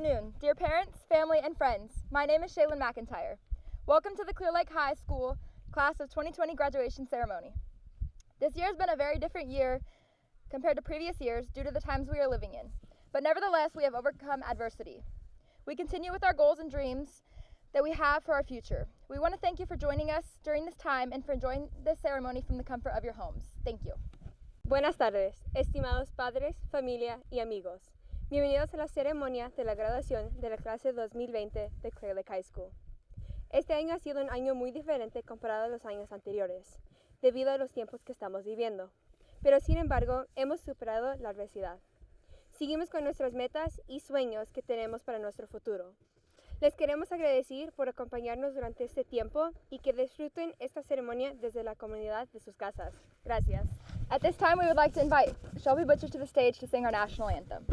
afternoon, dear parents, family, and friends. My name is Shaylin McIntyre. Welcome to the Clear Lake High School Class of 2020 graduation ceremony. This year has been a very different year compared to previous years due to the times we are living in. But nevertheless, we have overcome adversity. We continue with our goals and dreams that we have for our future. We want to thank you for joining us during this time and for enjoying this ceremony from the comfort of your homes. Thank you. Buenas tardes, estimados padres, familia y amigos. Bienvenidos a la ceremonia de la graduación de la clase 2020 de Clear Lake High School. Este año ha sido un año muy diferente comparado a los años anteriores, debido a los tiempos que estamos viviendo. Pero sin embargo, hemos superado la adversidad. Seguimos con nuestras metas y sueños que tenemos para nuestro futuro. Les queremos agradecer por acompañarnos durante este tiempo y que disfruten esta ceremonia desde la comunidad de sus casas. Gracias. At this time, we would like to invite Shelby Butcher to the stage to sing our national anthem.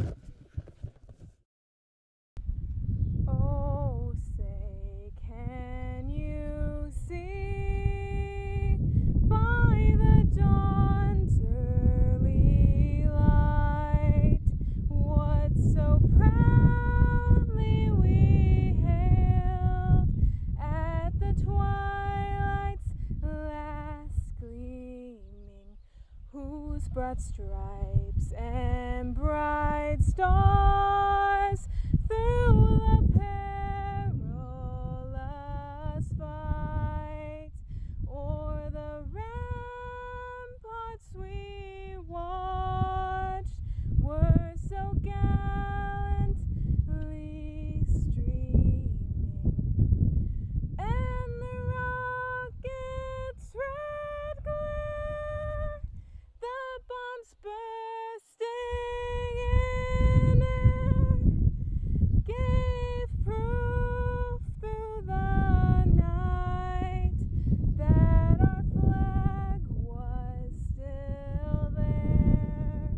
Oh, say, can you see by the dawn's early light what so proudly we hailed at the twilight's last gleaming, whose broad stripes and bright stars through the perilous fight o'er the ramparts we watched were so gallantly streaming, and the rocket's red glare, the bombs bursting in air, gave proof through the night that our flag was still there.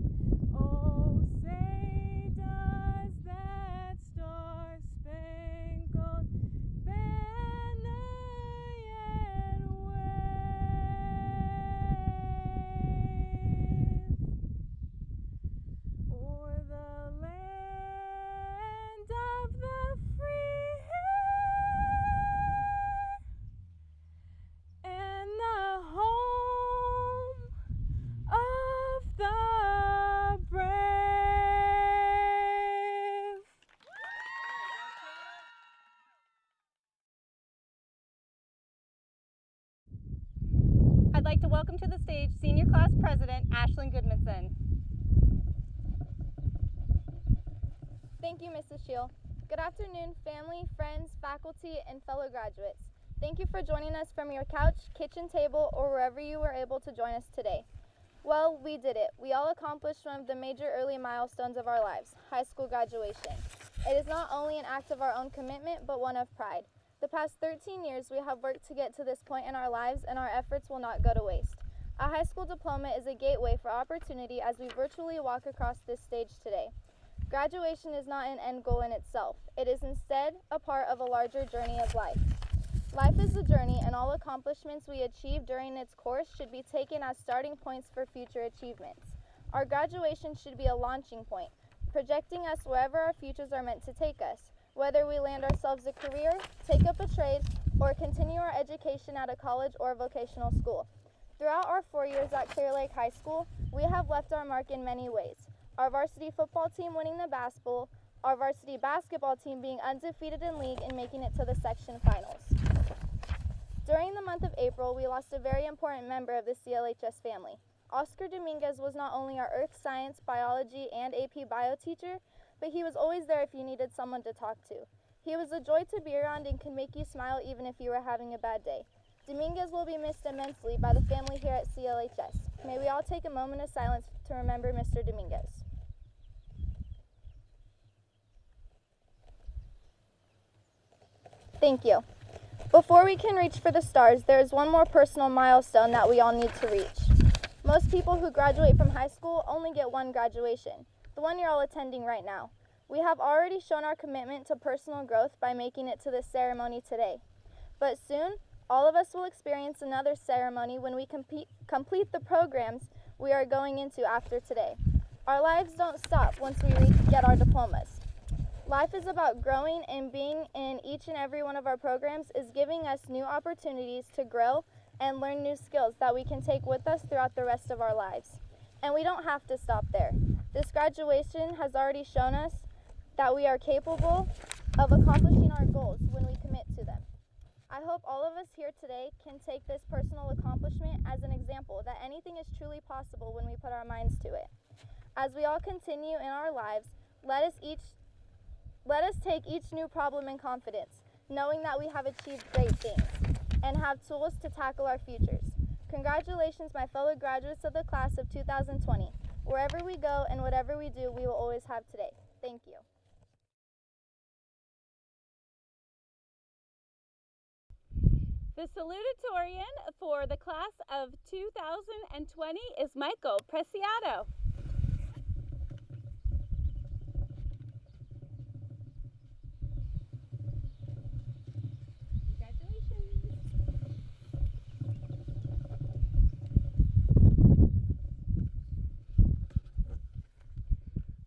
Oh, say does that star-spangled banner yet wave o'er the land of the free and the home of the brave. I'd like to welcome to the stage Senior Class President Ashlyn Goodmanson. Thank you, Mrs. Shield. Good afternoon, family, friends, faculty, and fellow graduates. Thank you for joining us from your couch, kitchen table, or wherever you were able to join us today. Well, we did it. We all accomplished one of the major early milestones of our lives, high school graduation. It is not only an act of our own commitment, but one of pride. The past 13 years, we have worked to get to this point in our lives, and our efforts will not go to waste. A high school diploma is a gateway for opportunity as we virtually walk across this stage today. Graduation is not an end goal in itself. It is instead a part of a larger journey of life. Life is a journey, and all accomplishments we achieve during its course should be taken as starting points for future achievements. Our graduation should be a launching point, projecting us wherever our futures are meant to take us, whether we land ourselves a career, take up a trade, or continue our education at a college or vocational school. Throughout our 4 years at Clear Lake High School, we have left our mark in many ways. Our varsity football team winning the Bass Bowl, our varsity basketball team being undefeated in league and making it to the section finals. During the month of April, we lost a very important member of the CLHS family. Oscar Dominguez was not only our earth science, biology, and AP bio teacher, but he was always there if you needed someone to talk to. He was a joy to be around and could make you smile even if you were having a bad day. Dominguez will be missed immensely by the family here at CLHS. May we all take a moment of silence to remember Mr. Dominguez. Thank you. Before we can reach for the stars, there is one more personal milestone that we all need to reach. Most people who graduate from high school only get one graduation, the one you're all attending right now. We have already shown our commitment to personal growth by making it to this ceremony today. But soon, all of us will experience another ceremony when we complete the programs we are going into after today. Our lives don't stop once we get our diplomas. Life is about growing, and being in each and every one of our programs is giving us new opportunities to grow and learn new skills that we can take with us throughout the rest of our lives. And we don't have to stop there. This graduation has already shown us that we are capable of accomplishing our goals when we commit to them. I hope all of us here today can take this personal accomplishment as an example that anything is truly possible when we put our minds to it. As we all continue in our lives, let us take each new problem in confidence, knowing that we have achieved great things and have tools to tackle our futures. Congratulations, my fellow graduates of the class of 2020. Wherever we go and whatever we do, we will always have today. Thank you. The salutatorian for the class of 2020 is Michael Preciado.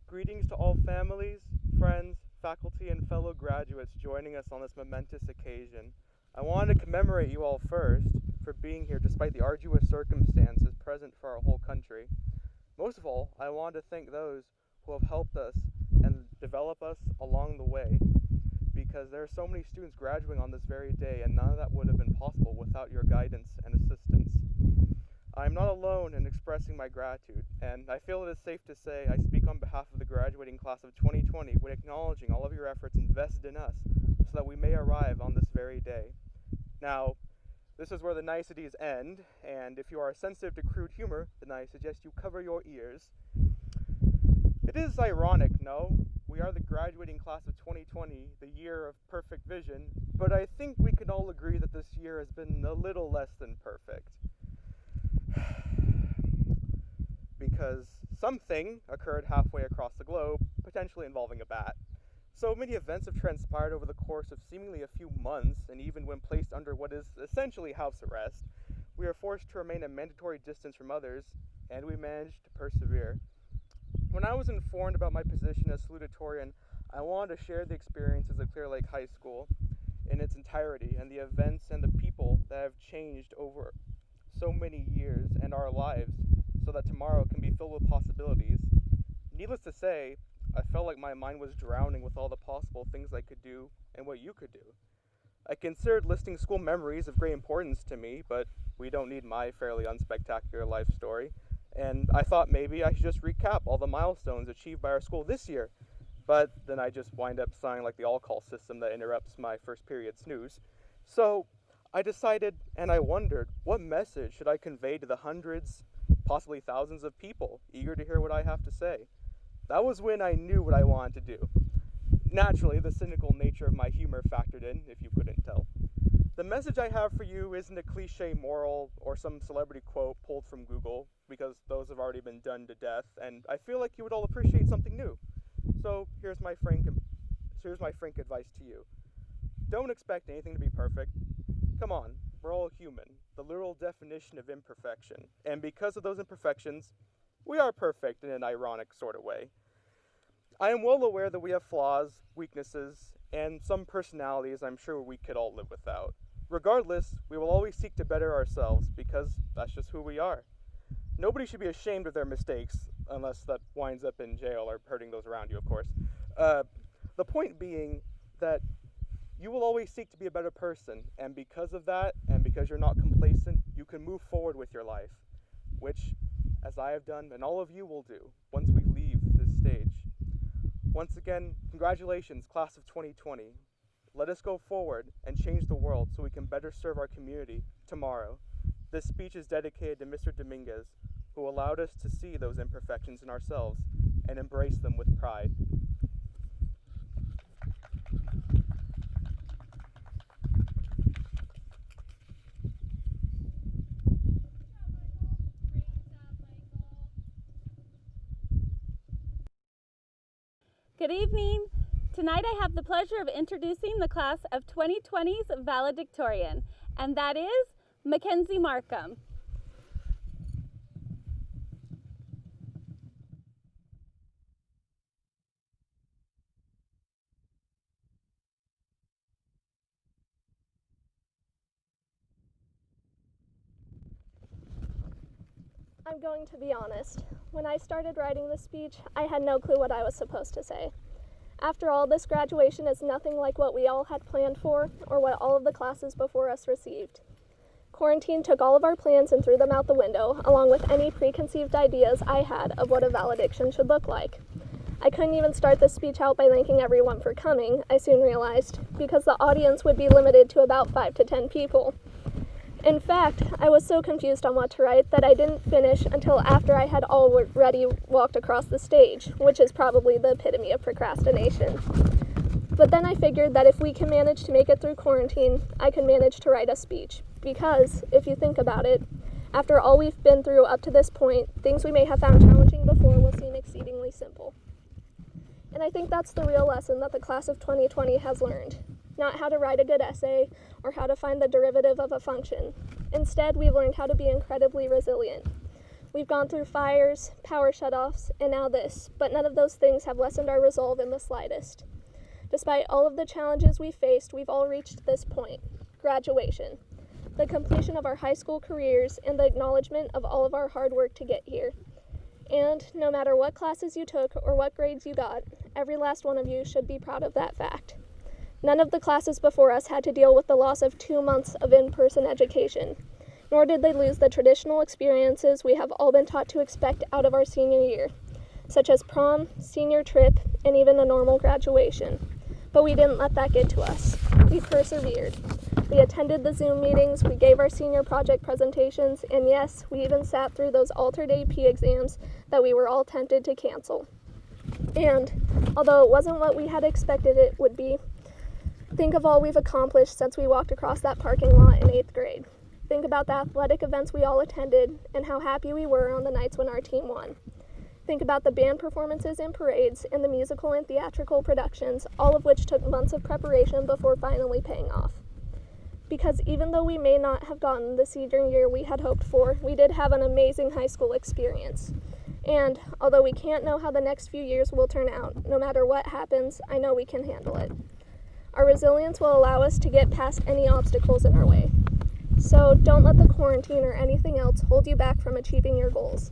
Greetings to all families, friends, faculty, and fellow graduates joining us on this momentous occasion. I want to commemorate you all first for being here despite the arduous circumstances present for our whole country. Most of all, I want to thank those who have helped us and develop us along the way, because there are so many students graduating on this very day, and none of that would have been possible without your guidance and assistance. I am not alone in expressing my gratitude, and I feel it is safe to say I speak on behalf of the graduating class of 2020 when acknowledging all of your efforts invested in us so that we may arrive on this very day. Now, this is where the niceties end, and if you are sensitive to crude humor, then I suggest you cover your ears. It is ironic, no? We are the graduating class of 2020, the year of perfect vision, but I think we can all agree that this year has been a little less than perfect. Because something occurred halfway across the globe, potentially involving a bat. So many events have transpired over the course of seemingly a few months, and even when placed under what is essentially house arrest, we are forced to remain a mandatory distance from others, and we managed to persevere. When I was informed about my position as salutatorian, I wanted to share the experiences of Clear Lake High School in its entirety, and the events and the people that have changed over so many years and our lives, so that tomorrow can be filled with possibilities. Needless to say, I felt like my mind was drowning with all the possible things I could do and what you could do. I considered listing school memories of great importance to me, but we don't need my fairly unspectacular life story. And I thought maybe I should just recap all the milestones achieved by our school this year. But then I just wind up sounding like the all-call system that interrupts my first period snooze. So I decided, and I wondered, what message should I convey to the hundreds, possibly thousands of people eager to hear what I have to say? That was when I knew what I wanted to do. Naturally, the cynical nature of my humor factored in, if you couldn't tell. The message I have for you isn't a cliche moral or some celebrity quote pulled from Google, because those have already been done to death, and I feel like you would all appreciate something new. So here's my frank advice to you. Don't expect anything to be perfect. Come on, we're all human, the literal definition of imperfection, and because of those imperfections, we are perfect in an ironic sort of way. I am well aware that we have flaws, weaknesses, and some personalities I'm sure we could all live without. Regardless, we will always seek to better ourselves because that's just who we are. Nobody should be ashamed of their mistakes, unless that winds up in jail or hurting those around you, of course. The point being that you will always seek to be a better person, and because of that, and because you're not complacent, you can move forward with your life, which, as I have done, and all of you will do once we leave this stage. Once again, congratulations, class of 2020. Let us go forward and change the world so we can better serve our community tomorrow. This speech is dedicated to Mr. Dominguez, who allowed us to see those imperfections in ourselves and embrace them with pride. Good evening. Tonight I have the pleasure of introducing the class of 2020's valedictorian, and that is Mackenzie Markham. I'm going to be honest. When I started writing this speech, I had no clue what I was supposed to say. After all, this graduation is nothing like what we all had planned for or what all of the classes before us received. Quarantine took all of our plans and threw them out the window, along with any preconceived ideas I had of what a valediction should look like. I couldn't even start this speech out by thanking everyone for coming, I soon realized, because the audience would be limited to about 5 to 10 people. In fact, I was so confused on what to write that I didn't finish until after I had already walked across the stage, which is probably the epitome of procrastination. But then I figured that if we can manage to make it through quarantine, I could manage to write a speech. Because, if you think about it, after all we've been through up to this point, things we may have found challenging before will seem exceedingly simple. And I think that's the real lesson that the class of 2020 has learned. Not how to write a good essay or how to find the derivative of a function. Instead, we've learned how to be incredibly resilient. We've gone through fires, power shutoffs, and now this, but none of those things have lessened our resolve in the slightest. Despite all of the challenges we faced, we've all reached this point, graduation, the completion of our high school careers, and the acknowledgement of all of our hard work to get here. And no matter what classes you took or what grades you got, every last one of you should be proud of that fact. None of the classes before us had to deal with the loss of 2 months of in-person education, nor did they lose the traditional experiences we have all been taught to expect out of our senior year, such as prom, senior trip, and even a normal graduation. But we didn't let that get to us. We persevered. We attended the Zoom meetings, we gave our senior project presentations, and yes, we even sat through those altered AP exams that we were all tempted to cancel. And although it wasn't what we had expected it would be, think of all we've accomplished since we walked across that parking lot in 8th grade. Think about the athletic events we all attended and how happy we were on the nights when our team won. Think about the band performances and parades and the musical and theatrical productions, all of which took months of preparation before finally paying off. Because even though we may not have gotten the senior year we had hoped for, we did have an amazing high school experience. And although we can't know how the next few years will turn out, no matter what happens, I know we can handle it. Our resilience will allow us to get past any obstacles in our way. So don't let the quarantine or anything else hold you back from achieving your goals.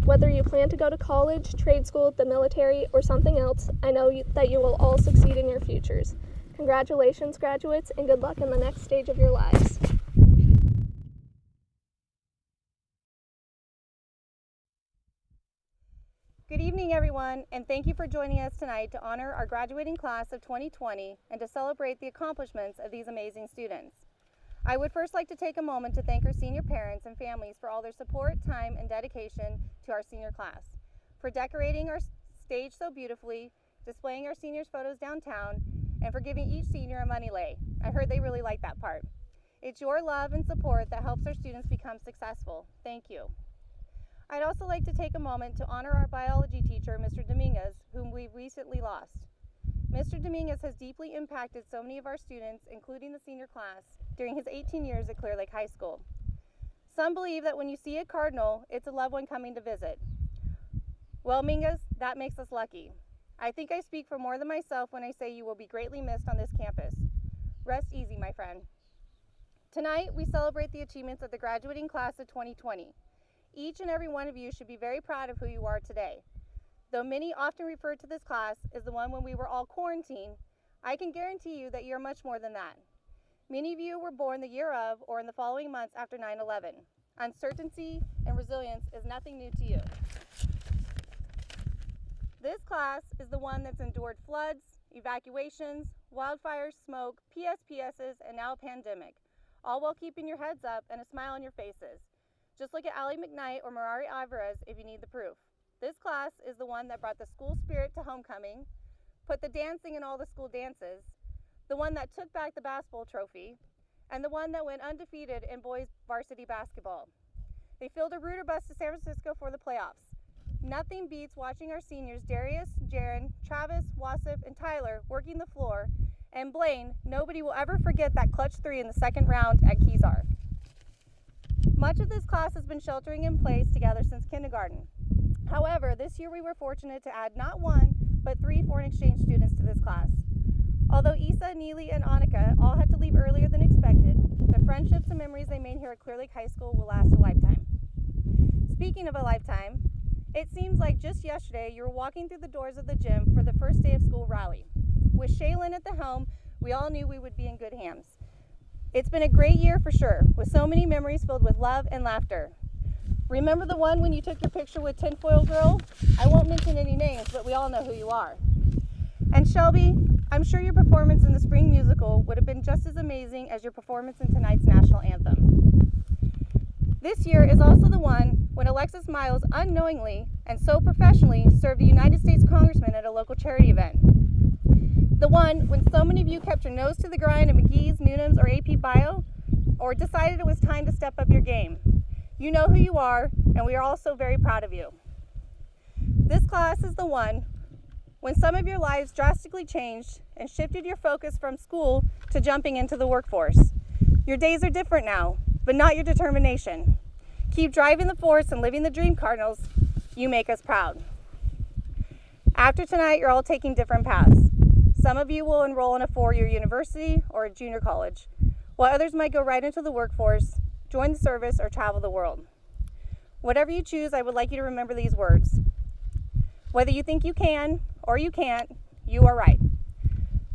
Whether you plan to go to college, trade school, the military, or something else, I know that you will all succeed in your futures. Congratulations, graduates, and good luck in the next stage of your lives. Good evening, everyone, and thank you for joining us tonight to honor our graduating class of 2020 and to celebrate the accomplishments of these amazing students. I would first like to take a moment to thank our senior parents and families for all their support, time, and dedication to our senior class, for decorating our stage so beautifully, displaying our seniors' photos downtown, and for giving each senior a money lay. I heard they really like that part. It's your love and support that helps our students become successful. Thank you. I'd also like to take a moment to honor our biology teacher, Mr. Dominguez, whom we recently lost. Mr. Dominguez has deeply impacted so many of our students, including the senior class, during his 18 years at Clear Lake High School. Some believe that when you see a cardinal, it's a loved one coming to visit. Well, Mingus, that makes us lucky. I think I speak for more than myself when I say you will be greatly missed on this campus. Rest easy, my friend. Tonight, we celebrate the achievements of the graduating class of 2020. Each and every one of you should be very proud of who you are today. Though many often refer to this class as the one when we were all quarantined, I can guarantee you that you're much more than that. Many of you were born the year of or in the following months after 9/11. Uncertainty and resilience is nothing new to you. This class is the one that's endured floods, evacuations, wildfires, smoke, PSPSs, and now a pandemic, all while keeping your heads up and a smile on your faces. Just look at Allie McKnight or Marari Alvarez if you need the proof. This class is the one that brought the school spirit to homecoming, put the dancing in all the school dances, the one that took back the basketball trophy, and the one that went undefeated in boys varsity basketball. They filled a Reuter bus to San Francisco for the playoffs. Nothing beats watching our seniors Darius, Jaron, Travis, Wasif, and Tyler working the floor, and Blaine, nobody will ever forget that clutch 3 in the second round at Kezar. Much of this class has been sheltering in place together since kindergarten. However, this year we were fortunate to add not 1, but 3 foreign exchange students to this class. Although Issa, Neely, and Annika all had to leave earlier than expected, the friendships and memories they made here at Clear Lake High School will last a lifetime. Speaking of a lifetime, it seems like just yesterday you were walking through the doors of the gym for the first day of school rally. With Shaylin at the helm, we all knew we would be in good hands. It's been a great year for sure, with so many memories filled with love and laughter. Remember the one when you took your picture with Tinfoil Girl? I won't mention any names, but we all know who you are. And Shelby, I'm sure your performance in the spring musical would have been just as amazing as your performance in tonight's national anthem. This year is also the one when Alexis Miles unknowingly and so professionally served a United States congressman at a local charity event. The one when so many of you kept your nose to the grind in McGee's, Newnham's, or AP Bio, or decided it was time to step up your game. You know who you are, and we are all so very proud of you. This class is the one when some of your lives drastically changed and shifted your focus from school to jumping into the workforce. Your days are different now, but not your determination. Keep driving the force and living the dream, Cardinals. You make us proud. After tonight, you're all taking different paths. Some of you will enroll in a 4-year university or a junior college, while others might go right into the workforce, join the service, or travel the world. Whatever you choose, I would like you to remember these words. Whether you think you can or you can't, you are right.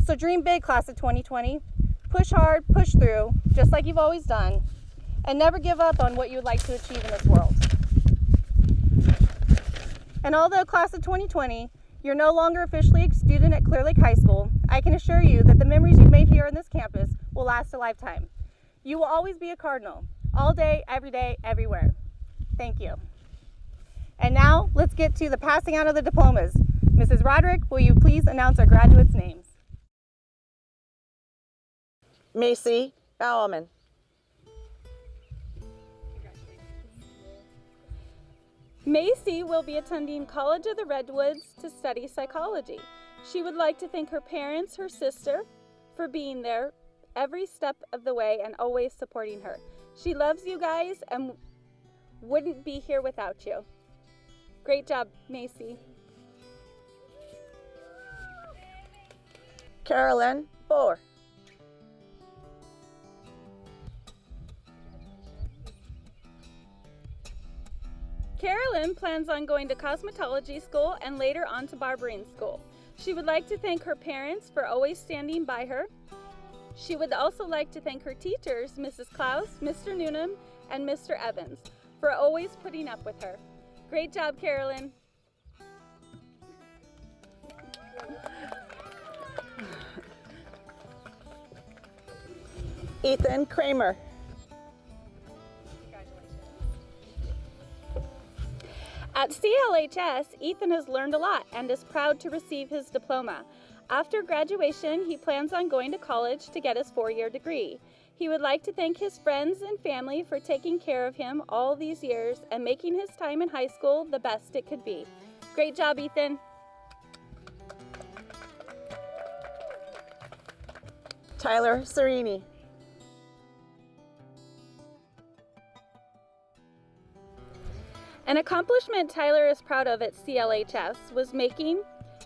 So dream big, class of 2020. Push hard, push through, just like you've always done, and never give up on what you would like to achieve in this world. And although class of 2020, you're no longer officially a student at Clear Lake High School, I can assure you that the memories you made here on this campus will last a lifetime. You will always be a Cardinal, all day, every day, everywhere. Thank you. And now, let's get to the passing out of the diplomas. Mrs. Roderick, will you please announce our graduates' names? Macy Bowerman. Macy will be attending College of the Redwoods to study psychology. She would like to thank her parents, her sister, for being there every step of the way and always supporting her. She loves you guys and wouldn't be here without you. Great job, Macy. Carolyn Bohr. Carolyn plans on going to cosmetology school and later on to barbering school. She would like to thank her parents for always standing by her. She would also like to thank her teachers, Mrs. Klaus, Mr. Newnham, and Mr. Evans, for always putting up with her. Great job, Carolyn. Ethan Kramer. At CLHS, Ethan has learned a lot and is proud to receive his diploma. After graduation, he plans on going to college to get his 4-year degree. He would like to thank his friends and family for taking care of him all these years and making his time in high school the best it could be. Great job, Ethan. Tyler Serini. An accomplishment Tyler is proud of at CLHS was making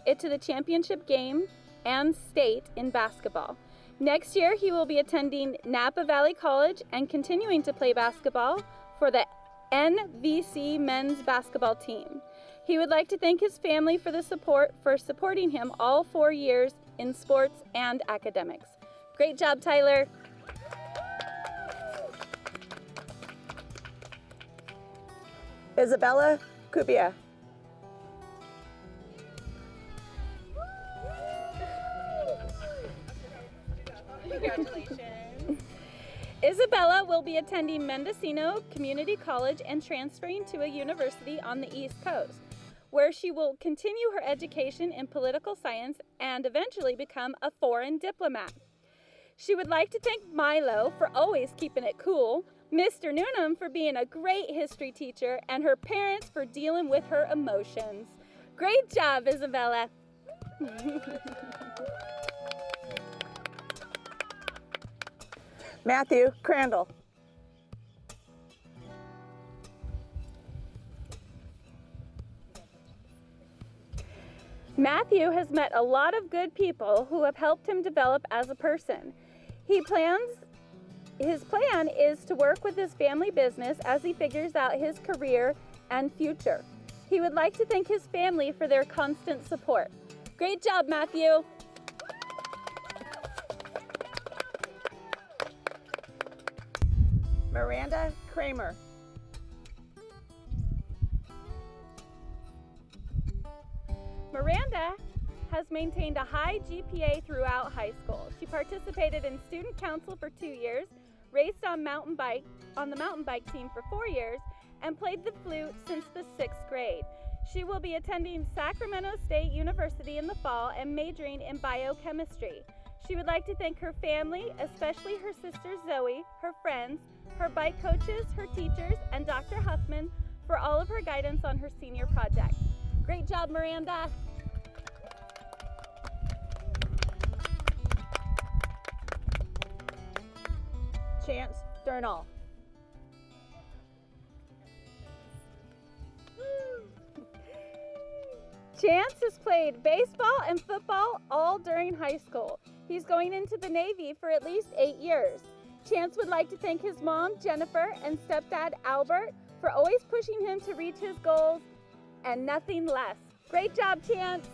it to the championship game and state in basketball. Next year, he will be attending Napa Valley College and continuing to play basketball for the NVC men's basketball team. He would like to thank his family for supporting him all 4 years in sports and academics. Great job, Tyler. Isabella Kubia. Congratulations. Isabella will be attending Mendocino Community College and transferring to a university on the East Coast, where she will continue her education in political science and eventually become a foreign diplomat. She would like to thank Milo for always keeping it cool, Mr. Newnham for being a great history teacher, and her parents for dealing with her emotions. Great job, Isabella. Matthew Crandall. Matthew has met a lot of good people who have helped him develop as a person. His plan is to work with his family business as he figures out his career and future. He would like to thank his family for their constant support. Great job, Matthew! Miranda Kramer. Miranda has maintained a high GPA throughout high school. She participated in student council for 2 years, raced on the mountain bike team for 4 years, and played the flute since the 6th grade. She will be attending Sacramento State University in the fall and majoring in biochemistry. She would like to thank her family, especially her sister Zoe, her friends, her bike coaches, her teachers, and Dr. Huffman for all of her guidance on her senior project. Great job, Miranda! Chance Durnall. Chance has played baseball and football all during high school. He's going into the Navy for at least 8 years. Chance would like to thank his mom, Jennifer, and stepdad, Albert, for always pushing him to reach his goals and nothing less. Great job, Chance!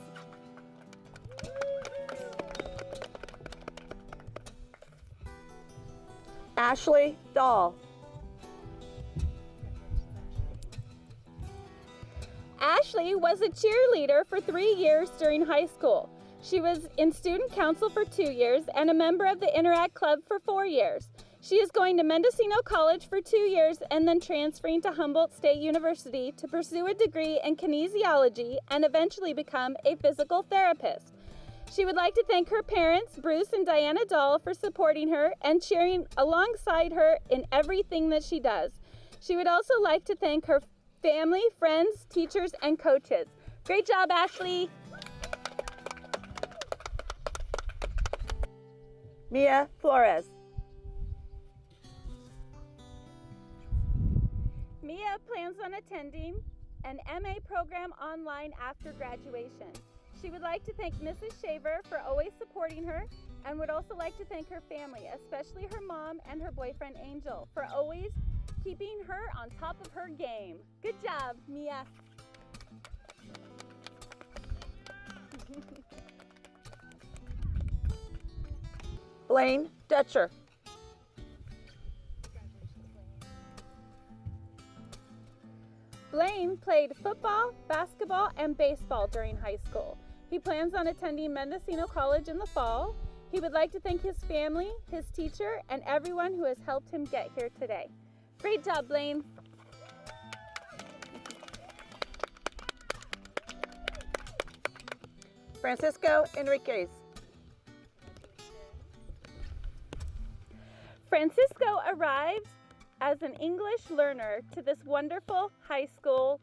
Ashley Dahl. Ashley was a cheerleader for 3 years during high school. She was in student council for 2 years and a member of the Interact Club for 4 years. She is going to Mendocino College for 2 years and then transferring to Humboldt State University to pursue a degree in kinesiology and eventually become a physical therapist. She would like to thank her parents, Bruce and Diana Dahl, for supporting her and cheering alongside her in everything that she does. She would also like to thank her family, friends, teachers, and coaches. Great job, Ashley! Mia Flores. Mia plans on attending an MA program online after graduation. She would like to thank Mrs. Shaver for always supporting her and would also like to thank her family, especially her mom and her boyfriend Angel, for always keeping her on top of her game. Good job, Mia. Blaine Dutcher. Blaine played football, basketball, and baseball during high school. He plans on attending Mendocino College in the fall. He would like to thank his family, his teacher, and everyone who has helped him get here today. Great job, Blaine. Francisco Enriquez. Francisco arrived as an English learner to this wonderful high school.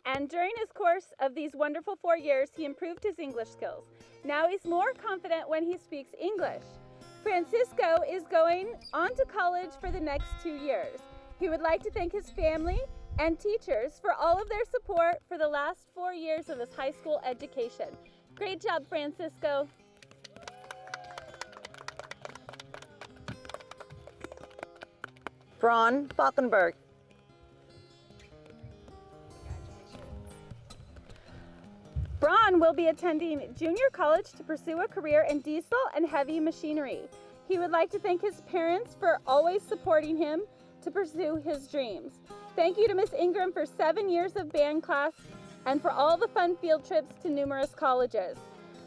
And during his course of these wonderful 4 years, he improved his English skills. Now he's more confident when he speaks English. Francisco is going on to college for the next 2 years. He would like to thank his family and teachers for all of their support for the last 4 years of his high school education. Great job, Francisco. Braun Falkenberg. Braun will be attending junior college to pursue a career in diesel and heavy machinery. He would like to thank his parents for always supporting him to pursue his dreams. Thank you to Miss Ingram for 7 years of band class and for all the fun field trips to numerous colleges.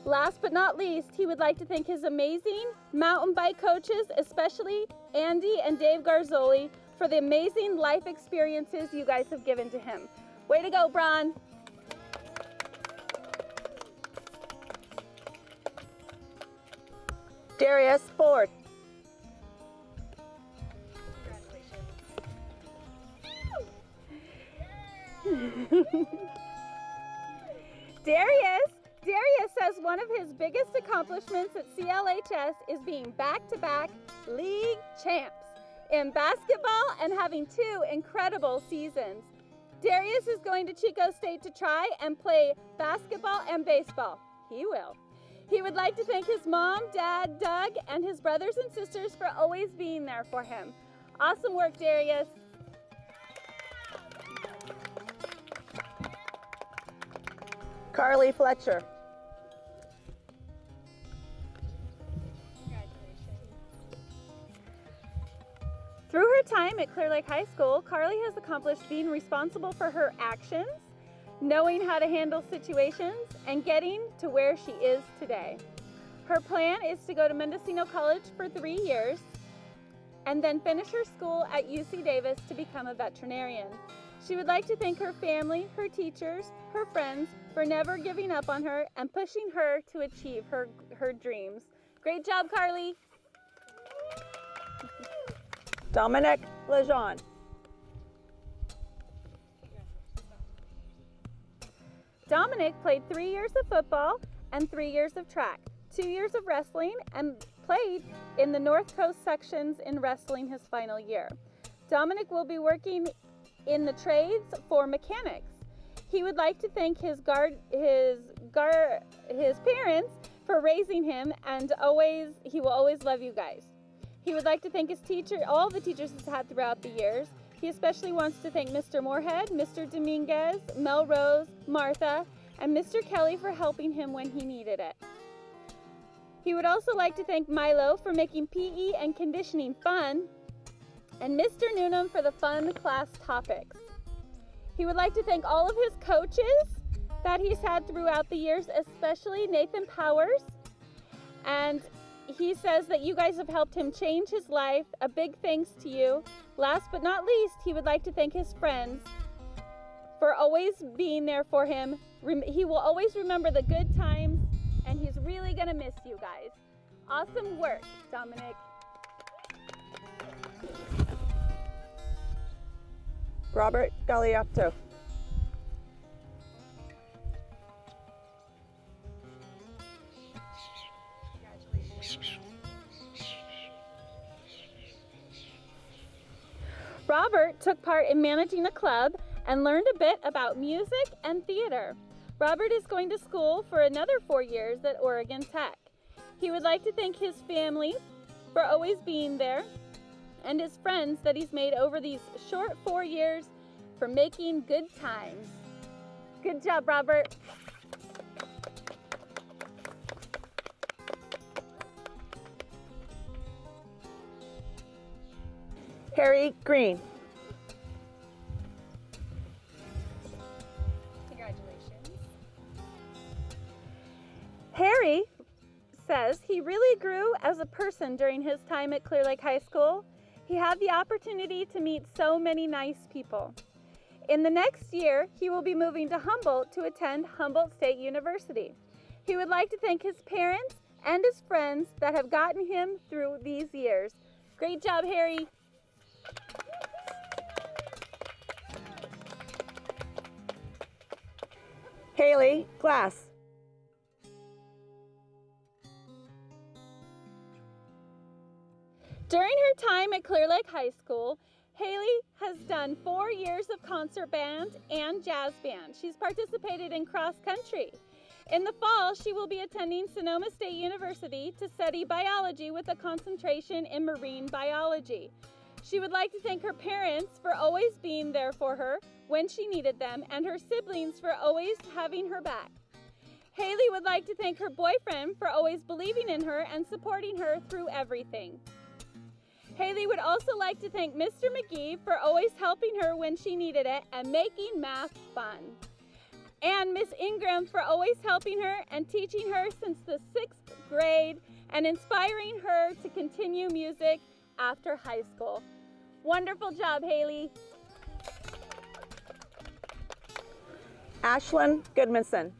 Last but not least, he would like to thank his amazing mountain bike coaches, especially Andy and Dave Garzoli, for the amazing life experiences you guys have given to him. Way to go, Braun! Darius Ford. Darius says one of his biggest accomplishments at CLHS is being back-to-back league champs in basketball and having 2 incredible seasons. Darius is going to Chico State to try and play basketball and baseball. He will. He would like to thank his mom, dad, Doug, and his brothers and sisters for always being there for him. Awesome work, Darius. Carly Fletcher. Through her time at Clear Lake High School, Carly has accomplished being responsible for her actions, knowing how to handle situations, and getting to where she is today. Her plan is to go to Mendocino College for 3 years and then finish her school at UC Davis to become a veterinarian. She would like to thank her family, her teachers, her friends for never giving up on her and pushing her to achieve her dreams. Great job, Carly! Dominic Lejeune. Dominic played 3 years of football and 3 years of track, 2 years of wrestling, and played in the North Coast sections in wrestling his final year. Dominic will be working in the trades for mechanics. He would like to thank his parents for raising him, and he will always love you guys. He would like to thank his teacher, all the teachers he's had throughout the years. He especially wants to thank Mr. Moorhead, Mr. Dominguez, Melrose, Martha, and Mr. Kelly for helping him when he needed it. He would also like to thank Milo for making PE and conditioning fun, and Mr. Noonan for the fun class topics. He would like to thank all of his coaches that he's had throughout the years, especially Nathan Powers, and he says that you guys have helped him change his life. A big thanks to you. Last but not least, he would like to thank his friends for always being there for him. He will always remember the good times, and he's really gonna miss you guys. Awesome work, Dominic. Robert Galeotto. Robert took part in managing a club and learned a bit about music and theater. Robert is going to school for another 4 years at Oregon Tech. He would like to thank his family for always being there and his friends that he's made over these short 4 years for making good times. Good job, Robert. Harry Green. Harry says he really grew as a person during his time at Clear Lake High School. He had the opportunity to meet so many nice people. In the next year, he will be moving to Humboldt to attend Humboldt State University. He would like to thank his parents and his friends that have gotten him through these years. Great job, Harry. Haley Glass. During her time at Clear Lake High School, Haley has done 4 years of concert band and jazz band. She's participated in cross country. In the fall, she will be attending Sonoma State University to study biology with a concentration in marine biology. She would like to thank her parents for always being there for her when she needed them, and her siblings for always having her back. Haley would like to thank her boyfriend for always believing in her and supporting her through everything. Haley would also like to thank Mr. McGee for always helping her when she needed it and making math fun. And Miss Ingram for always helping her and teaching her since the 6th grade and inspiring her to continue music after high school. Wonderful job, Haley. Ashlyn Goodmanson.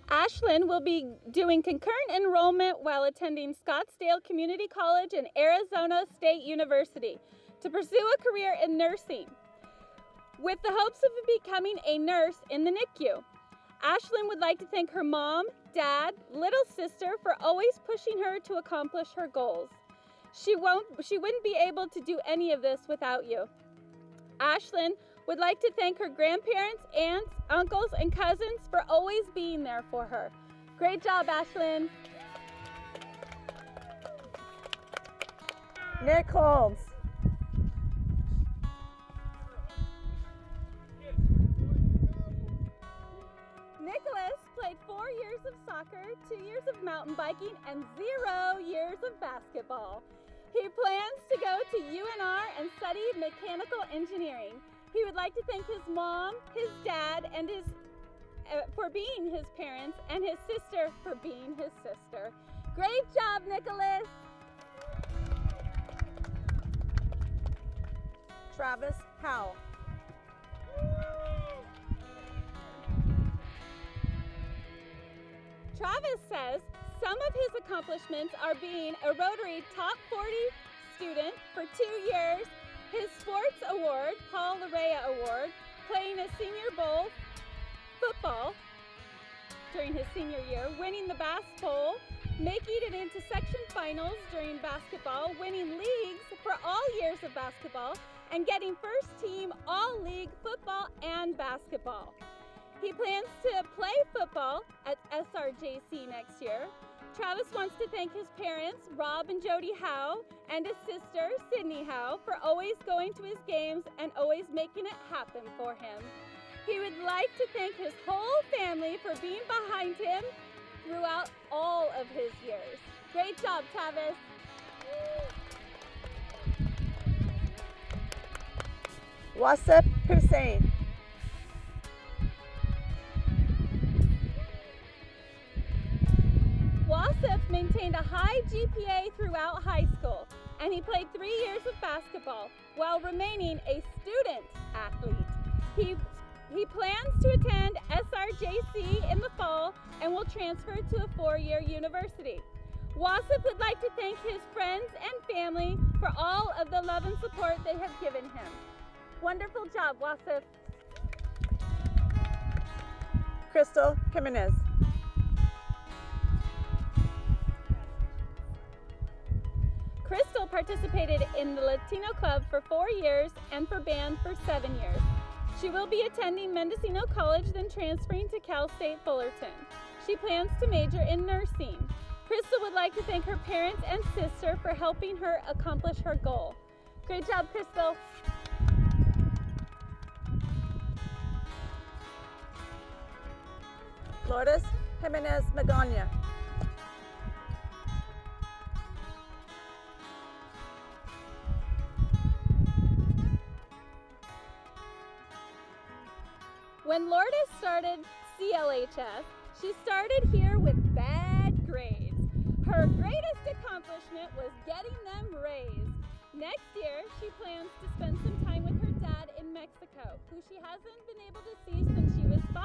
Ashlyn will be doing concurrent enrollment while attending Scottsdale Community College and Arizona State University to pursue a career in nursing, with the hopes of becoming a nurse in the NICU. Ashlyn would like to thank her mom, dad, little sister for always pushing her to accomplish her goals. She wouldn't be able to do any of this without you. Ashlyn would like to thank her grandparents, aunts, uncles, and cousins for always being there for her. Great job, Ashlyn. Nick Holmes. 2 years of mountain biking and 0 years of basketball. He plans to go to UNR and study mechanical engineering. He would like to thank his mom, his dad, and for being his parents, and his sister for being his sister. Great job, Nicholas! Travis Howell. Travis says some of his accomplishments are being a Rotary Top 40 student for 2 years, his sports award, Paul Larea Award, playing a Senior Bowl football during his senior year, winning the Bass Bowl, making it into section finals during basketball, winning leagues for all years of basketball, and getting first team all-league football and basketball. He plans to play football at SRJC next year. Travis wants to thank his parents, Rob and Jody Howe, and his sister, Sydney Howe, for always going to his games and always making it happen for him. He would like to thank his whole family for being behind him throughout all of his years. Great job, Travis. Wasif Hussein. Wasif maintained a high GPA throughout high school, and he played 3 years of basketball while remaining a student athlete. He plans to attend SRJC in the fall and will transfer to a 4-year university. Wasif would like to thank his friends and family for all of the love and support they have given him. Wonderful job, Wasif. Crystal Jimenez. Crystal participated in the Latino Club for 4 years and for band for 7 years. She will be attending Mendocino College, then transferring to Cal State Fullerton. She plans to major in nursing. Crystal would like to thank her parents and sister for helping her accomplish her goal. Great job, Crystal. Lourdes Jimenez Magana. When Lourdes started CLHS, she started here with bad grades. Her greatest accomplishment was getting them raised. Next year, she plans to spend some time with her dad in Mexico, who she hasn't been able to see since she was 5.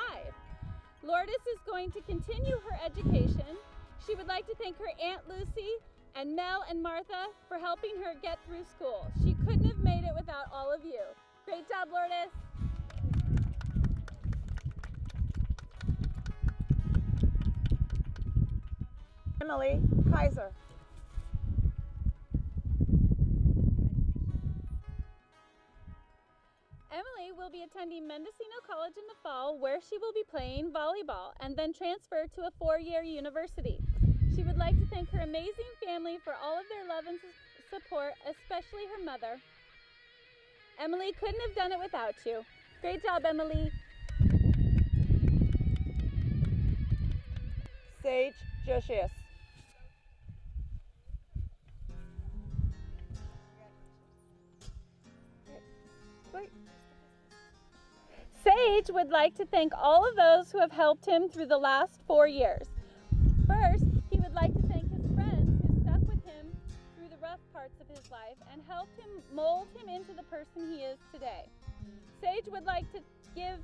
Lourdes is going to continue her education. She would like to thank her Aunt Lucy and Mel and Martha for helping her get through school. She couldn't have made it without all of you. Great job, Lourdes. Emily Kaiser. Emily will be attending Mendocino College in the fall, where she will be playing volleyball and then transfer to a 4-year university. She would like to thank her amazing family for all of their love and support, especially her mother. Emily couldn't have done it without you. Great job, Emily. Sage Josias. Sage would like to thank all of those who have helped him through the last 4 years. First, he would like to thank his friends who stuck with him through the rough parts of his life and helped him mold him into the person he is today. Sage would like to give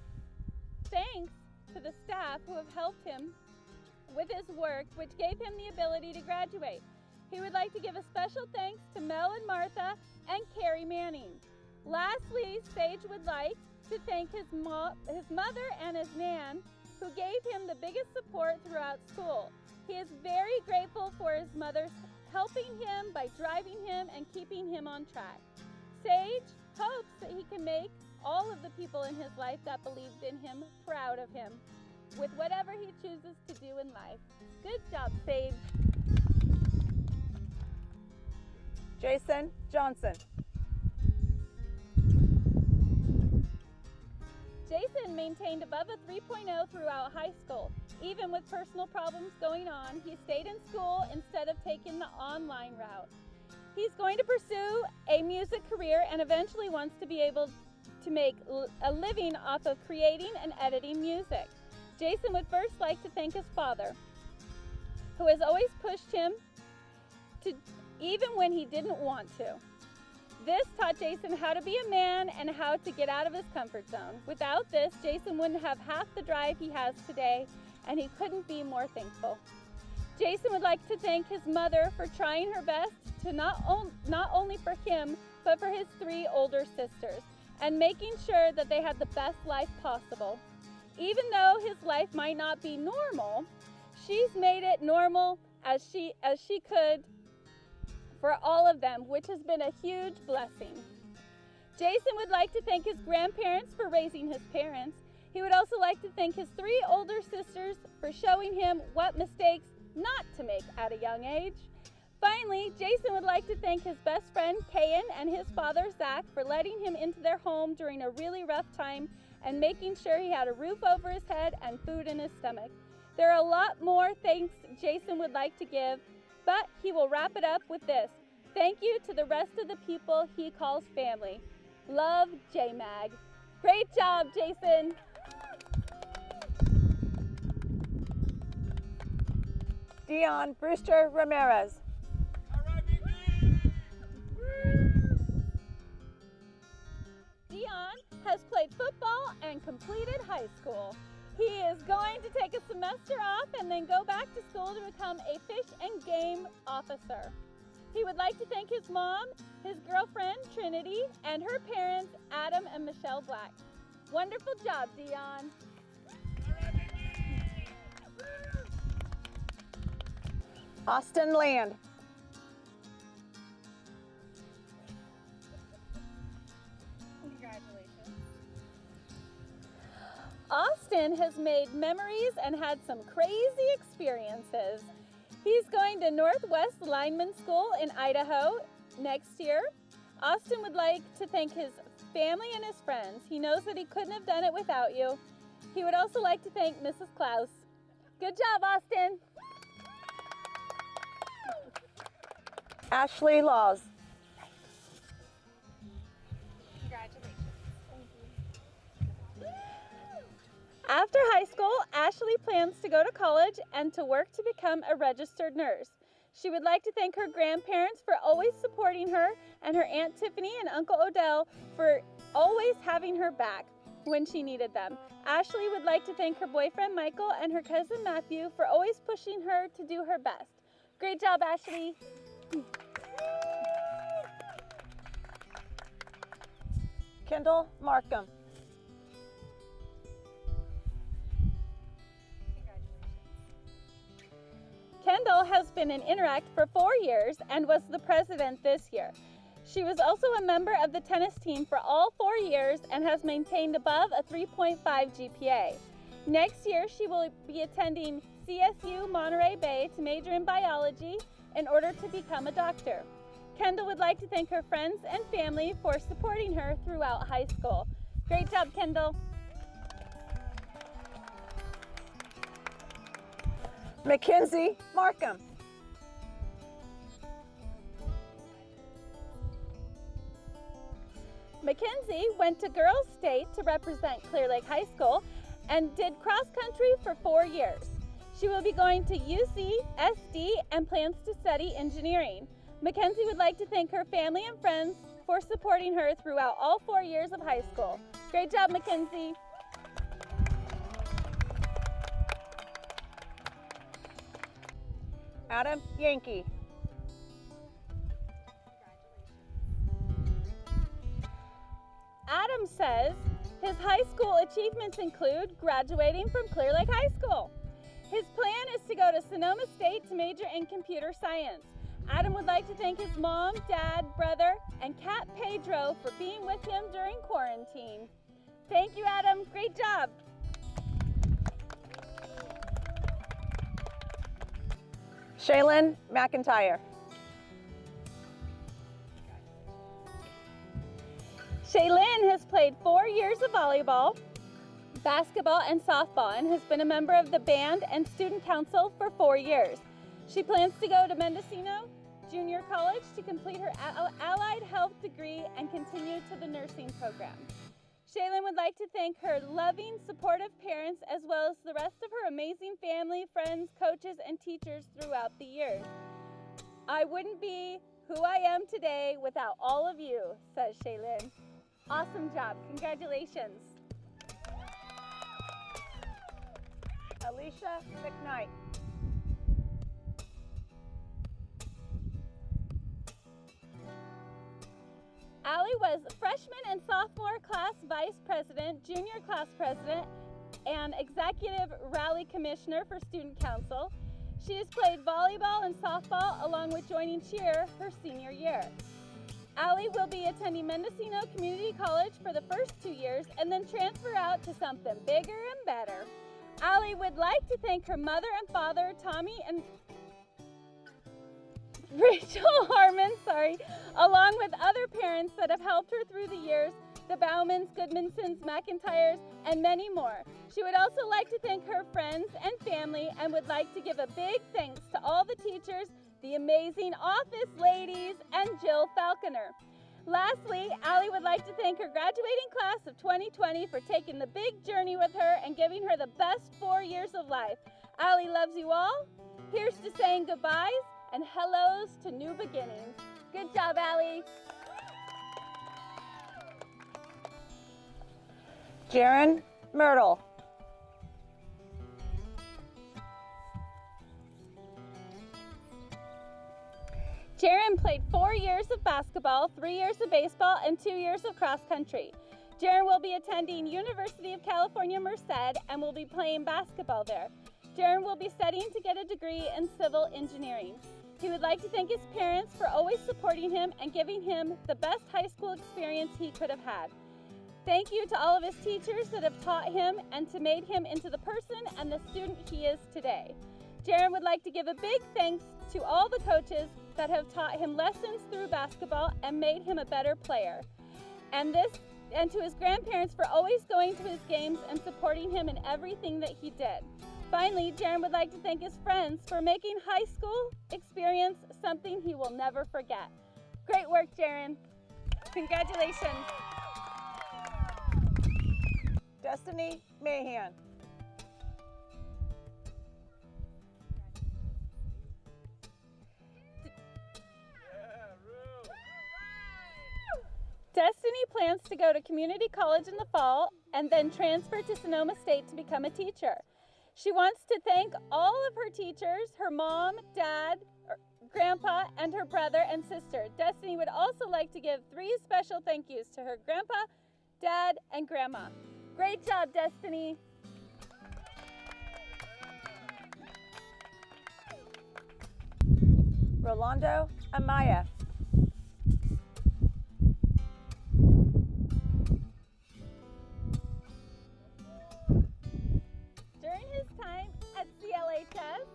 thanks to the staff who have helped him with his work, which gave him the ability to graduate. He would like to give a special thanks to Mel and Martha and Carrie Manning. Lastly, Sage would like to thank his mother and his nan, who gave him the biggest support throughout school. He is very grateful for his mother's helping him by driving him and keeping him on track. Sage hopes that he can make all of the people in his life that believed in him proud of him with whatever he chooses to do in life. Good job, Sage. Jason Johnson. Jason maintained above a 3.0 throughout high school. even with personal problems going on, he stayed in school instead of taking the online route. He's going to pursue a music career and eventually wants to be able to make a living off of creating and editing music. Jason would first like to thank his father, who has always pushed him to, even when he didn't want to. This taught Jason how to be a man and how to get out of his comfort zone. Without this, Jason wouldn't have half the drive he has today, and he couldn't be more thankful. Jason would like to thank his mother for trying her best to not only for him, but for his 3 older sisters, and making sure that they had the best life possible. Even though his life might not be normal, she's made it normal as she could for all of them, which has been a huge blessing. Jason would like to thank his grandparents for raising his parents. He would also like to thank his 3 older sisters for showing him what mistakes not to make at a young age. Finally, Jason would like to thank his best friend Kayan and his father Zach for letting him into their home during a really rough time and making sure he had a roof over his head and food in his stomach. There are a lot more thanks Jason would like to give, but he will wrap it up with this. Thank you to the rest of the people he calls family. Love, J-Mag. Great job, Jason. Dion Brewster Ramirez. Dion has played football and completed high school. He is going to take a semester off and then go back to school to become a fish and game officer. He would like to thank his mom, his girlfriend, Trinity, and her parents, Adam and Michelle Black. Wonderful job, Dion. Austin Land. Austin has made memories and had some crazy experiences. He's going to Northwest Lineman School in Idaho next year. Austin would like to thank his family and his friends. He knows that he couldn't have done it without you. He would also like to thank Mrs. Klaus. Good job, Austin. Ashley Laws. After high school, Ashley plans to go to college and to work to become a registered nurse. She would like to thank her grandparents for always supporting her and her Aunt Tiffany and Uncle Odell for always having her back when she needed them. Ashley would like to thank her boyfriend Michael and her cousin Matthew for always pushing her to do her best. Great job, Ashley. Kendall Markham. Kendall has been in Interact for 4 years and was the president this year. She was also a member of the tennis team for all 4 years and has maintained above a 3.5 GPA. Next year, she will be attending CSU Monterey Bay to major in biology in order to become a doctor. Kendall would like to thank her friends and family for supporting her throughout high school. Great job, Kendall. Mackenzie Markham. Mackenzie went to Girls State to represent Clear Lake High School and did cross country for 4 years. She will be going to UC SD and plans to study engineering. Mackenzie would like to thank her family and friends for supporting her throughout all 4 years of high school. Great job, Mackenzie. Adam Yankee. Adam says his high school achievements include graduating from Clear Lake High School. His plan is to go to Sonoma State to major in computer science. Adam would like to thank his mom, dad, brother, and cat Pedro for being with him during quarantine. Thank you, Adam. Great job. Shaylin McIntyre. Shaylin has played 4 years of volleyball, basketball, and softball, and has been a member of the band and student council for 4 years. She plans to go to Mendocino Junior College to complete her allied health degree and continue to the nursing program. Shaylin would like to thank her loving, supportive parents as well as the rest of her amazing family, friends, coaches, and teachers throughout the years. I wouldn't be who I am today without all of you, says Shaylin. Awesome job. Congratulations. Alicia McKnight. Allie was freshman and sophomore class vice president, junior class president, and executive rally commissioner for student council. She has played volleyball and softball along with joining cheer her senior year. Allie will be attending Mendocino Community College for the first 2 years and then transfer out to something bigger and better. Allie would like to thank her mother and father, Tommy and Rachel Harmon, along with other parents that have helped her through the years, the Baumans, Goodmansons, McIntyres, and many more. She would also like to thank her friends and family and would like to give a big thanks to all the teachers, the amazing office ladies, and Jill Falconer. Lastly, Allie would like to thank her graduating class of 2020 for taking the big journey with her and giving her the best 4 years of life. Allie loves you all. Here's to saying goodbyes and hellos to new beginnings. Good job, Allie. Jaron Myrtle. Jaron played 4 years of basketball, 3 years of baseball, and 2 years of cross country. Jaron will be attending University of California, Merced, and will be playing basketball there. Jaron will be studying to get a degree in civil engineering. He would like to thank his parents for always supporting him and giving him the best high school experience he could have had. Thank you to all of his teachers that have taught him and to made him into the person and the student he is today. Jaron would like to give a big thanks to all the coaches that have taught him lessons through basketball and made him a better player. And to his grandparents for always going to his games and supporting him in everything that he did. Finally, Jaron would like to thank his friends for making high school experience something he will never forget. Great work, Jaron. Congratulations. Destiny Mahan. Destiny plans to go to community college in the fall and then transfer to Sonoma State to become a teacher. She wants to thank all of her teachers, her mom, dad, grandpa, and her brother and sister. Destiny would also like to give 3 special thank yous to her grandpa, dad, and grandma. Great job, Destiny. Rolando Amaya. During his time at CLHS,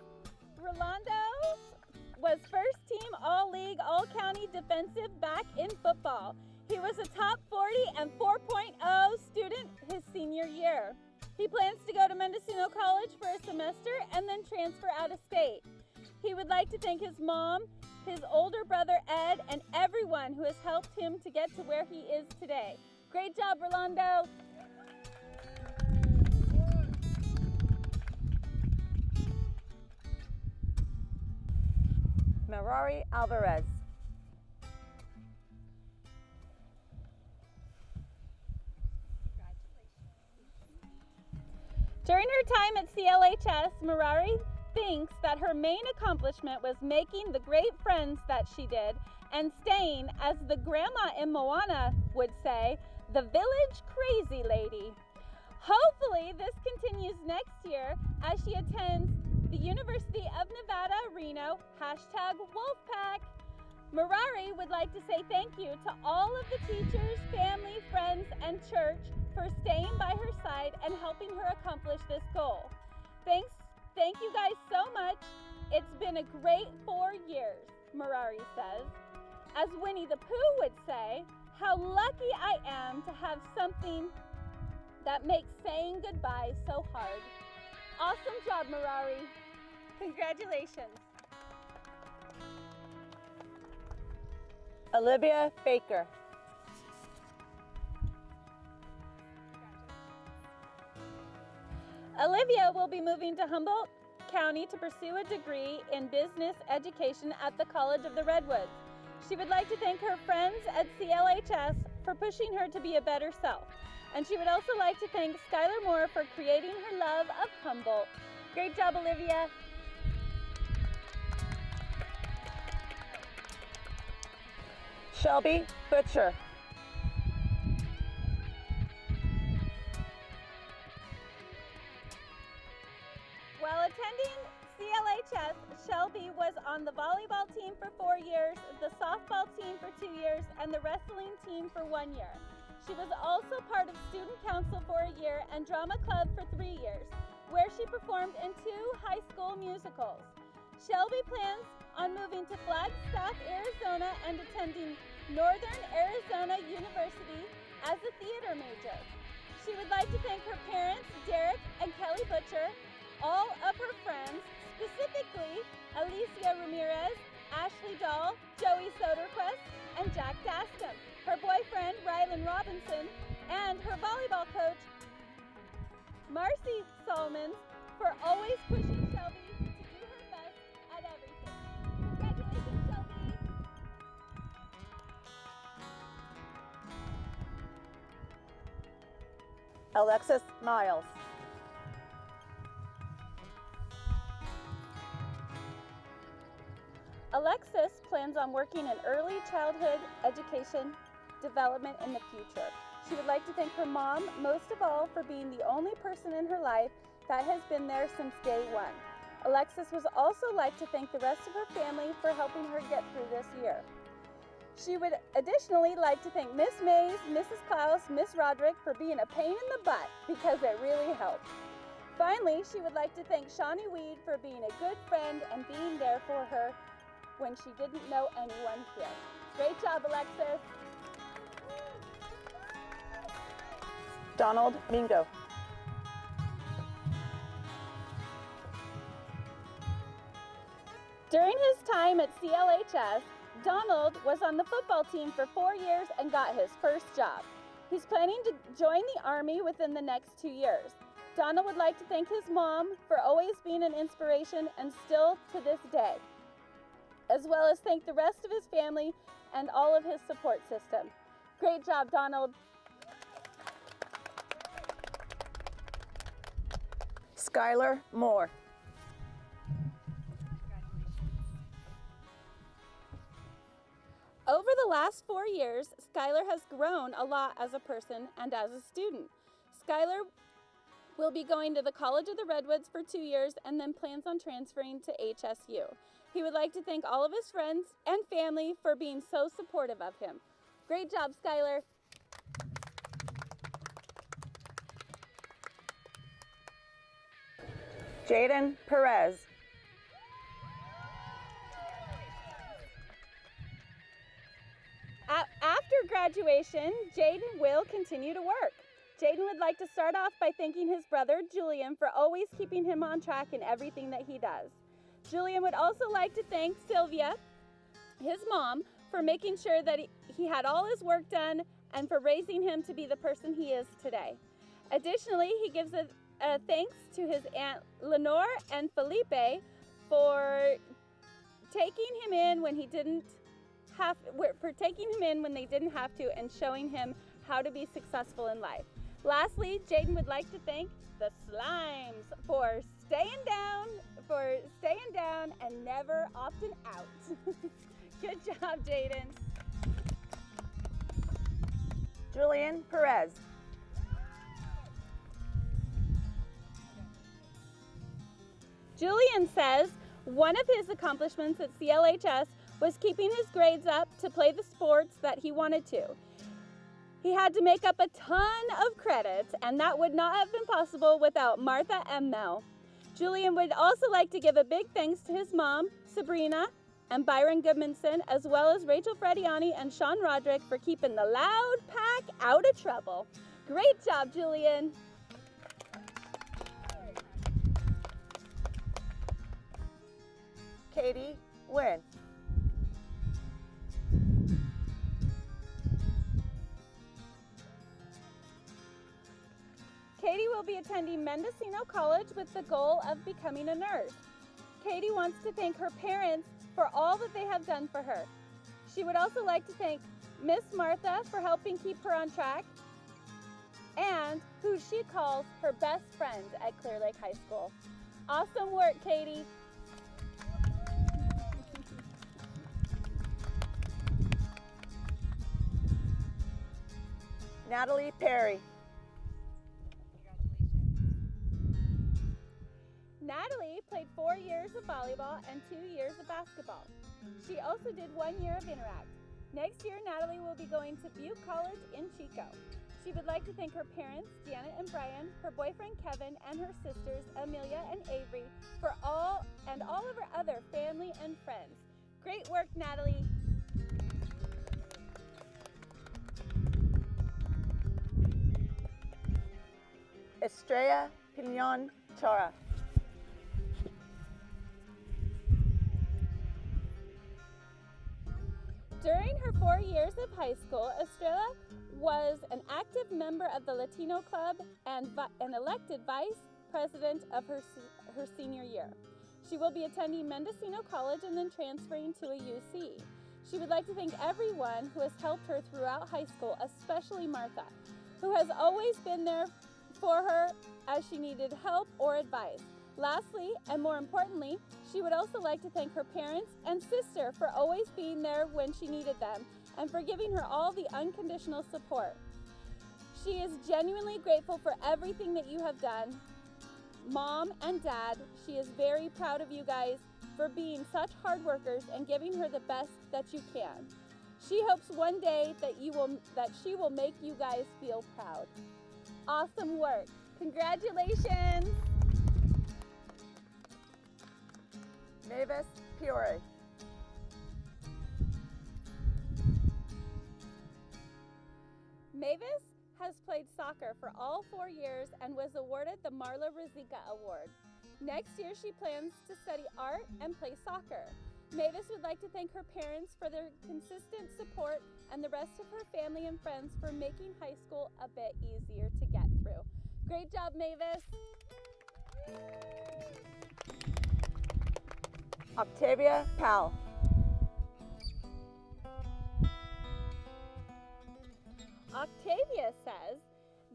Rolando was first team All-League, All-County defensive back in football. He was a top 40 and 4.0 student his senior year. He plans to go to Mendocino College for a semester and then transfer out of state. He would like to thank his mom, his older brother Ed, and everyone who has helped him to get to where he is today. Great job, Rolando. Mirari Alvarez. During her time at CLHS, Mirari thinks that her main accomplishment was making the great friends that she did and staying, as the grandma in Moana would say, the village crazy lady. Hopefully this continues next year as she attends the University of Nevada, Reno, #Wolfpack. Mirari would like to say thank you to all of the teachers, family, friends, and church for staying by her side and helping her accomplish this goal. Thank you guys so much. It's been a great 4 years, Mirari says. As Winnie the Pooh would say, how lucky I am to have something that makes saying goodbye so hard. Awesome job, Merari. Congratulations. Olivia Baker. Olivia will be moving to Humboldt County to pursue a degree in business education at the College of the Redwoods. She would like to thank her friends at CLHS for pushing her to be a better self. And she would also like to thank Skylar Moore for creating her love of Humboldt. Great job, Olivia. Shelby Butcher. While attending CLHS, Shelby was on the volleyball team for 4 years, the softball team for 2 years, and the wrestling team for 1 year. She was also part of student council for a year and drama club for 3 years, where she performed in 2 high school musicals. Shelby plans on moving to Flagstaff, Arizona and attending Northern Arizona University as a theater major. She would like to thank her parents, Derek and Kelly Butcher, all of her friends, specifically Alicia Ramirez, Ashley Dahl, Joey Soderquist, and Jack Dascom, her boyfriend, Rylan Robinson, and her volleyball coach, Marcy Solomons, for always pushing Shelby to do her best at everything. Congratulations, Shelby! Alexis Miles. Alexis plans on working in early childhood education development in the future. She would like to thank her mom, most of all, for being the only person in her life that has been there since day one. Alexis would also like to thank the rest of her family for helping her get through this year. She would additionally like to thank Miss Mays, Mrs. Klaus, Miss Roderick for being a pain in the butt because it really helped. Finally, she would like to thank Shawnee Weed for being a good friend and being there for her when she didn't know anyone here. Great job, Alexis. Donald Mingo. During his time at CLHS, Donald was on the football team for 4 years and got his first job. He's planning to join the Army within the next 2 years. Donald would like to thank his mom for always being an inspiration and still to this day, as well as thank the rest of his family and all of his support system. Great job, Donald. Skylar Moore. Over the last 4 years, Skylar has grown a lot as a person and as a student. Skylar will be going to the College of the Redwoods for 2 years and then plans on transferring to HSU. He would like to thank all of his friends and family for being so supportive of him. Great job, Skylar. Jaden Perez. After graduation, Jaden will continue to work. Jaden would like to start off by thanking his brother, Julian, for always keeping him on track in everything that he does. Julian would also like to thank Sylvia, his mom, for making sure that he had all his work done and for raising him to be the person he is today. Additionally, he gives a thanks to his Aunt Lenore and Felipe for taking him in when he didn't have, for taking him in when they didn't have to and showing him how to be successful in life. Lastly, Jaden would like to thank the Slimes for staying down and never opting out. Good job, Jaden. Julian Perez. Julian says one of his accomplishments at CLHS was keeping his grades up to play the sports that he wanted to. He had to make up a ton of credits, and that would not have been possible without Martha and Mel. Julian would also like to give a big thanks to his mom, Sabrina, and Byron Goodmanson, as well as Rachel Frediani and Sean Roderick for keeping the loud pack out of trouble. Great job, Julian. Katie Wynn. Katie will be attending Mendocino College with the goal of becoming a nurse. Katie wants to thank her parents for all that they have done for her. She would also like to thank Miss Martha for helping keep her on track, and who she calls her best friend at Clear Lake High School. Awesome work, Katie. Natalie Perry. Natalie played 4 years of volleyball and 2 years of basketball. She also did 1 year of Interact. Next year, Natalie will be going to Butte College in Chico. She would like to thank her parents, Janet and Brian, her boyfriend Kevin, and her sisters, Amelia and Avery, for all of her other family and friends. Great work, Natalie. Estrella Pinon Chara. During her 4 years of high school, Estrella was an active member of the Latino Club and elected vice president of her senior year. She will be attending Mendocino College and then transferring to a UC. She would like to thank everyone who has helped her throughout high school, especially Martha, who has always been there for her as she needed help or advice. Lastly, and more importantly, she would also like to thank her parents and sister for always being there when she needed them and for giving her all the unconditional support. She is genuinely grateful for everything that you have done. Mom and Dad, she is very proud of you guys for being such hard workers and giving her the best that you can. She hopes one day that she will make you guys feel proud. Awesome work. Congratulations. Mavis Piore. Mavis has played soccer for all 4 years and was awarded the Marla Rosica Award. Next year, she plans to study art and play soccer. Mavis would like to thank her parents for their consistent support and the rest of her family and friends for making high school a bit easier to get through. Great job, Mavis. Octavia Powell. Octavia says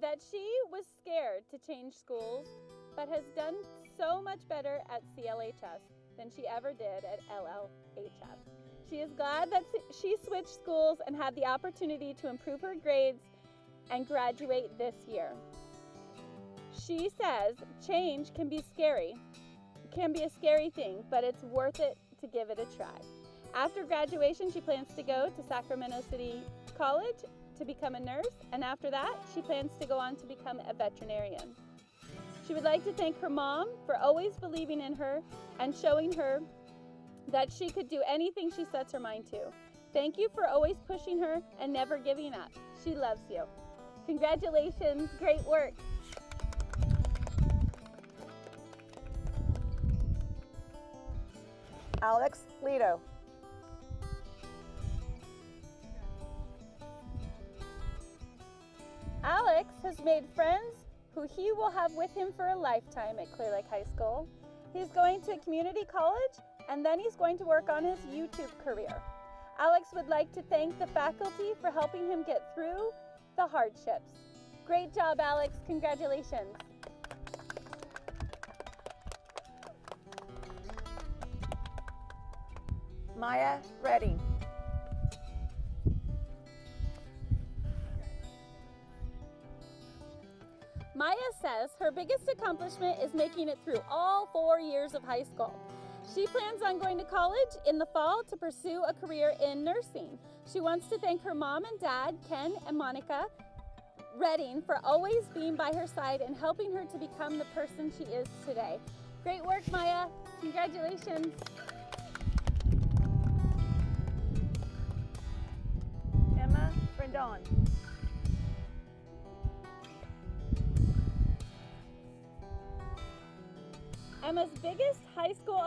that she was scared to change schools, but has done so much better at CLHS than she ever did at LLHS. She is glad that she switched schools and had the opportunity to improve her grades and graduate this year. She says change can be scary. It can be a scary thing, but it's worth it to give it a try. After graduation, she plans to go to Sacramento City College to become a nurse, and after that, she plans to go on to become a veterinarian. She would like to thank her mom for always believing in her and showing her that she could do anything she sets her mind to. Thank you for always pushing her and never giving up. She loves you. Congratulations, great work. Alex Lito. Alex has made friends who he will have with him for a lifetime at Clear Lake High School. He's going to community college, and then he's going to work on his YouTube career. Alex would like to thank the faculty for helping him get through the hardships. Great job, Alex. Congratulations. Maya Redding. Maya says her biggest accomplishment is making it through all 4 years of high school. She plans on going to college in the fall to pursue a career in nursing. She wants to thank her mom and dad, Ken and Monica Redding, for always being by her side and helping her to become the person she is today. Great work, Maya. Congratulations. Emma Brandon. Emma's biggest high school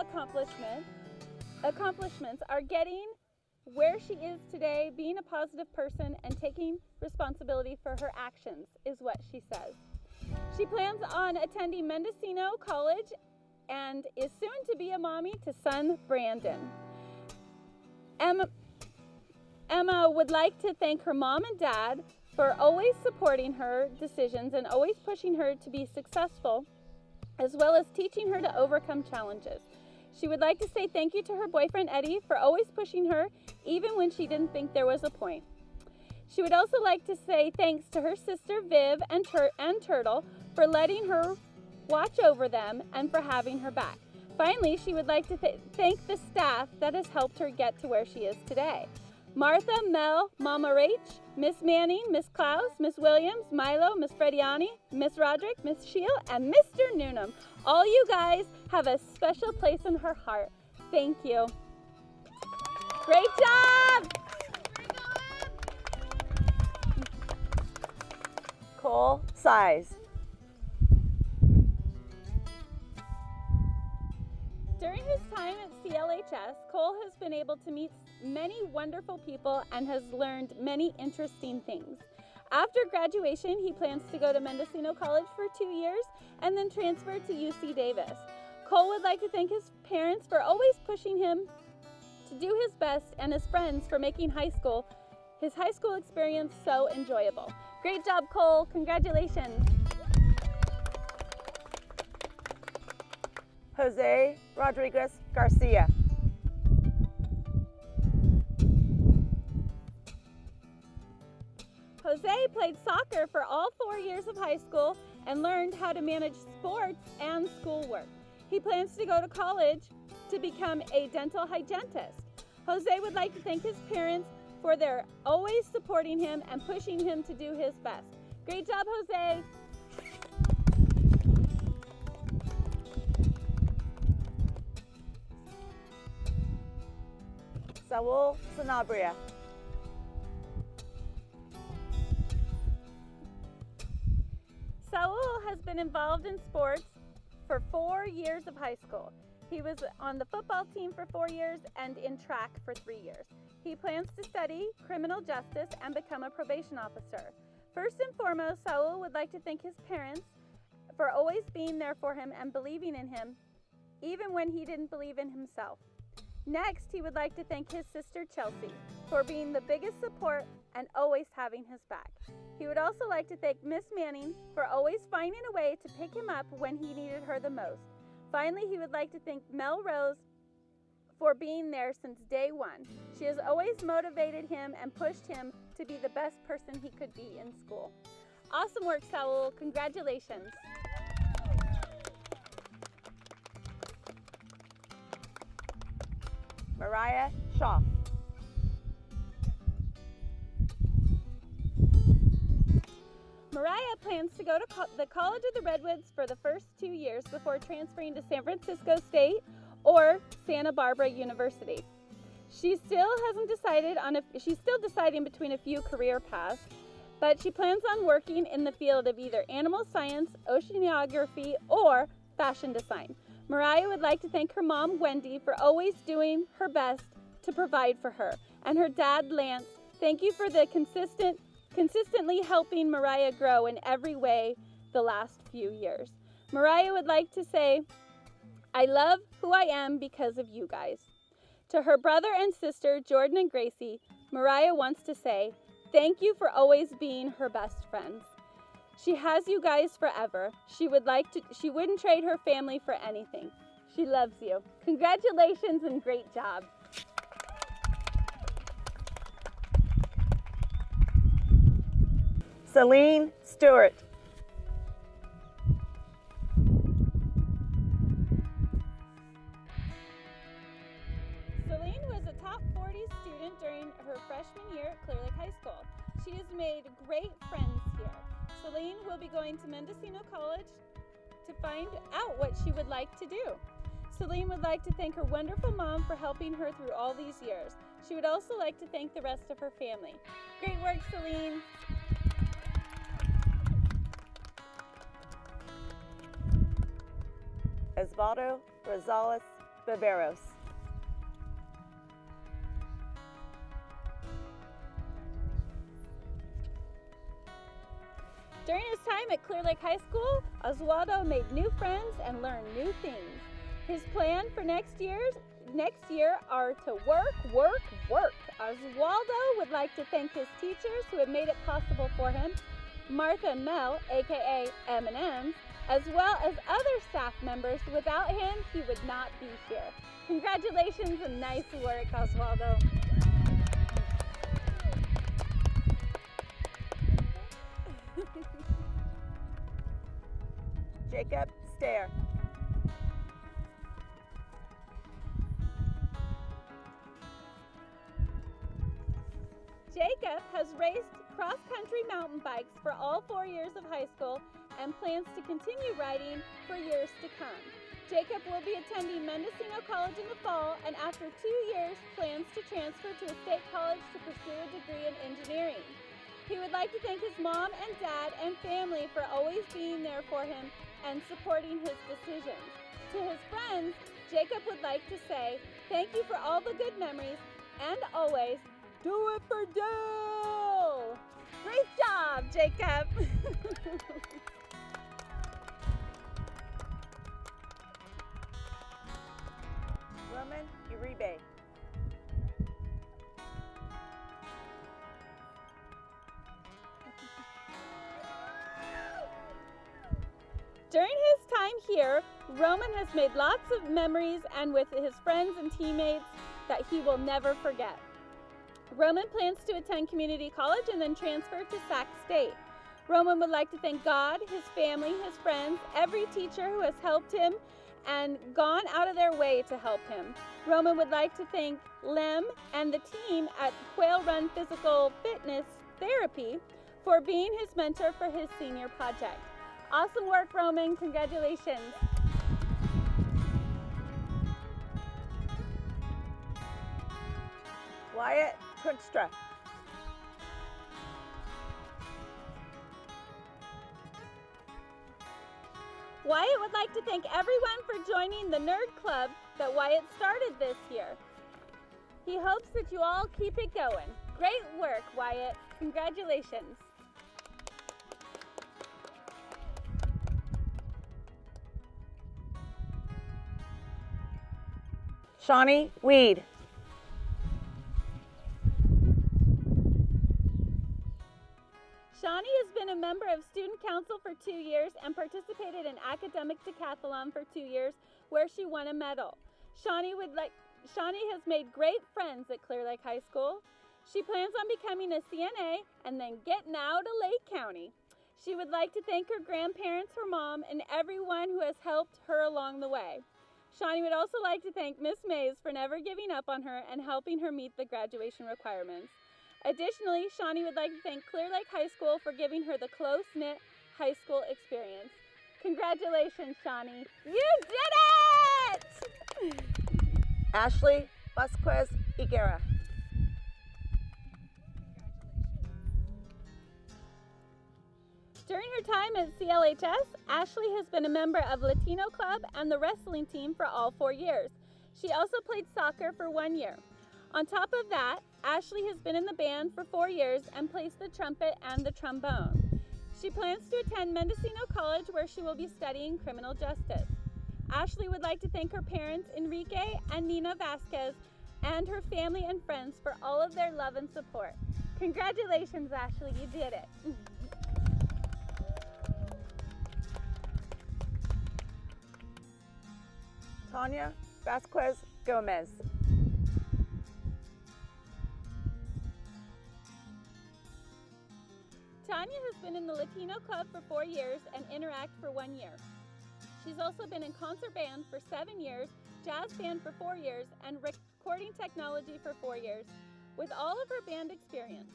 accomplishments are getting where she is today, being a positive person, and taking responsibility for her actions, is what she says. She plans on attending Mendocino College and is soon to be a mommy to son Brandon. Emma would like to thank her mom and dad for always supporting her decisions and always pushing her to be successful, as well as teaching her to overcome challenges. She would like to say thank you to her boyfriend Eddie for always pushing her, even when she didn't think there was a point. She would also like to say thanks to her sister Viv and Turtle for letting her watch over them and for having her back. Finally, she would like to thank the staff that has helped her get to where she is today. Martha, Mel, Mama Rach, Miss Manning, Miss Klaus, Miss Williams, Milo, Miss Frediani, Miss Roderick, Miss Shield, and Mr. Noonan. All you guys have a special place in her heart. Thank you. Great job! Cole Size. During his time at CLHS, Cole has been able to meet many wonderful people and has learned many interesting things. After graduation, he plans to go to Mendocino College for 2 years and then transfer to UC Davis. Cole would like to thank his parents for always pushing him to do his best and his friends for making his high school experience so enjoyable. Great job, Cole. Congratulations. Jose Rodriguez Garcia. Jose played soccer for all 4 years of high school and learned how to manage sports and schoolwork. He plans to go to college to become a dental hygienist. Jose would like to thank his parents for their always supporting him and pushing him to do his best. Great job, Jose! Saul Sanabria. Saul has been involved in sports for 4 years of high school. He was on the football team for 4 years and in track for 3 years. He plans to study criminal justice and become a probation officer. First and foremost, Saul would like to thank his parents for always being there for him and believing in him, even when he didn't believe in himself. Next, he would like to thank his sister Chelsea for being the biggest support and always having his back. He would also like to thank Miss Manning for always finding a way to pick him up when he needed her the most. Finally, he would like to thank Mel Rose for being there since day one. She has always motivated him and pushed him to be the best person he could be in school. Awesome work, Saul. Congratulations. Mariah Shaw. Mariah plans to go to the College of the Redwoods for the first 2 years before transferring to San Francisco State or Santa Barbara University. She's still deciding between a few career paths, but she plans on working in the field of either animal science, oceanography, or fashion design. Mariah would like to thank her mom, Wendy, for always doing her best to provide for her, and her dad, Lance. Thank you for the consistently helping Mariah grow in every way the last few years. Mariah would like to say, I love who I am because of you guys. To her brother and sister, Jordan and Gracie, Mariah wants to say, thank you for always being her best friends. She has you guys forever. She wouldn't trade her family for anything. She loves you. Congratulations and great job. Celine Stewart. Celine was a top 40 student during her freshman year at Clear Lake High School. She has made great friends here. Celine will be going to Mendocino College to find out what she would like to do. Celine would like to thank her wonderful mom for helping her through all these years. She would also like to thank the rest of her family. Great work, Celine. Osvaldo Rosales Viveros. During his time at Clear Lake High School, Oswaldo made new friends and learned new things. His plan for next year are to work. Oswaldo would like to thank his teachers who have made it possible for him, Martha and Mel, aka M&M's, as well as other staff members. Without him, he would not be here. Congratulations and nice work, Oswaldo. Jacob Stair. Jacob has raced cross-country mountain bikes for all 4 years of high school and plans to continue riding for years to come. Jacob will be attending Mendocino College in the fall, and after 2 years plans to transfer to a state college to pursue a degree in engineering. He would like to thank his mom and dad and family for always being there for him and supporting his decisions. To his friends, Jacob would like to say, thank you for all the good memories, and always, do it for Dale! Great job, Jacob! Roman Uribe. During his time here, Roman has made lots of memories and with his friends and teammates that he will never forget. Roman plans to attend community college and then transfer to Sac State. Roman would like to thank God, his family, his friends, every teacher who has helped him and gone out of their way to help him. Roman would like to thank Lem and the team at Quail Run Physical Fitness Therapy for being his mentor for his senior project. Awesome work, Roman. Congratulations. Wyatt Kunstra. Wyatt would like to thank everyone for joining the Nerd Club that Wyatt started this year. He hopes that you all keep it going. Great work, Wyatt. Congratulations. Shawnee Weed. Shawnee has been a member of Student Council for 2 years and participated in Academic Decathlon for 2 years, where she won a medal. Shawnee has made great friends at Clear Lake High School. She plans on becoming a CNA and then getting out of Lake County. She would like to thank her grandparents, her mom, and everyone who has helped her along the way. Shawnee would also like to thank Miss Mays for never giving up on her and helping her meet the graduation requirements. Additionally, Shawnee would like to thank Clear Lake High School for giving her the close-knit high school experience. Congratulations, Shawnee. You did it! Ashley Vasquez Higuera. During her time at CLHS, Ashley has been a member of Latino Club and the wrestling team for all 4 years. She also played soccer for 1 year. On top of that, Ashley has been in the band for 4 years and plays the trumpet and the trombone. She plans to attend Mendocino College, where she will be studying criminal justice. Ashley would like to thank her parents, Enrique and Nina Vasquez, and her family and friends for all of their love and support. Congratulations, Ashley, you did it. Tanya Vasquez Gomez. Tanya has been in the Latino Club for 4 years and Interact for 1 year. She's also been in concert band for 7 years, jazz band for 4 years, and recording technology for 4 years. With all of her band experience,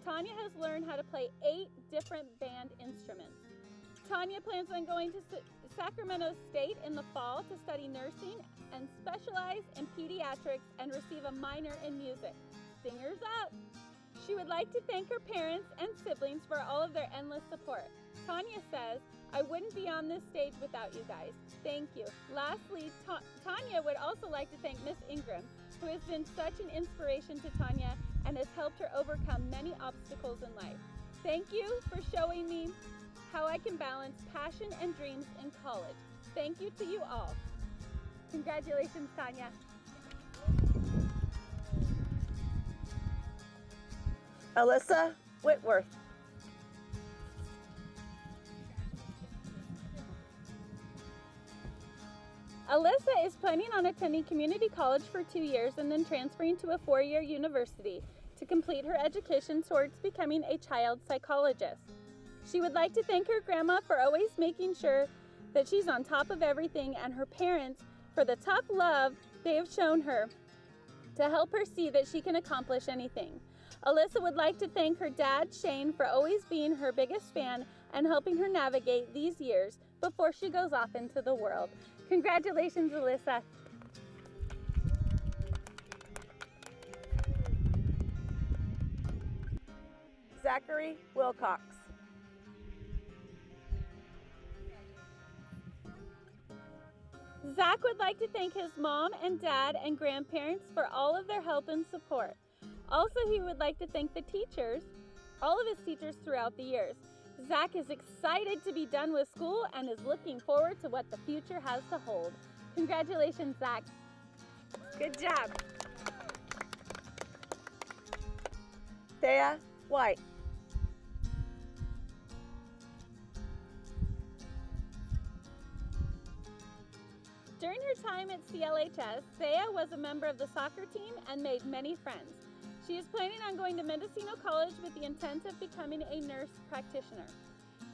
Tanya has learned how to play 8 different band instruments. Tanya plans on going to Sacramento State in the fall to study nursing and specialize in pediatrics and receive a minor in music. Singers up! She would like to thank her parents and siblings for all of their endless support. Tanya says, I wouldn't be on this stage without you guys. Thank you. Lastly, Tanya would also like to thank Miss Ingram, who has been such an inspiration to Tanya and has helped her overcome many obstacles in life. Thank you for showing me how I can balance passion and dreams in college. Thank you to you all. Congratulations, Tanya. Alyssa Whitworth. Alyssa is planning on attending community college for 2 years and then transferring to a 4-year university to complete her education towards becoming a child psychologist. She would like to thank her grandma for always making sure that she's on top of everything and her parents for the tough love they have shown her to help her see that she can accomplish anything. Alyssa would like to thank her dad, Shane, for always being her biggest fan and helping her navigate these years before she goes off into the world. Congratulations, Alyssa. Zachary Wilcox. Zach would like to thank his mom and dad and grandparents for all of their help and support. Also, he would like to thank the teachers, all of his teachers throughout the years. Zach is excited to be done with school and is looking forward to what the future has to hold. Congratulations, Zach. Good job. Thea White. During her time at CLHS, Thea was a member of the soccer team and made many friends. She is planning on going to Mendocino College with the intent of becoming a nurse practitioner.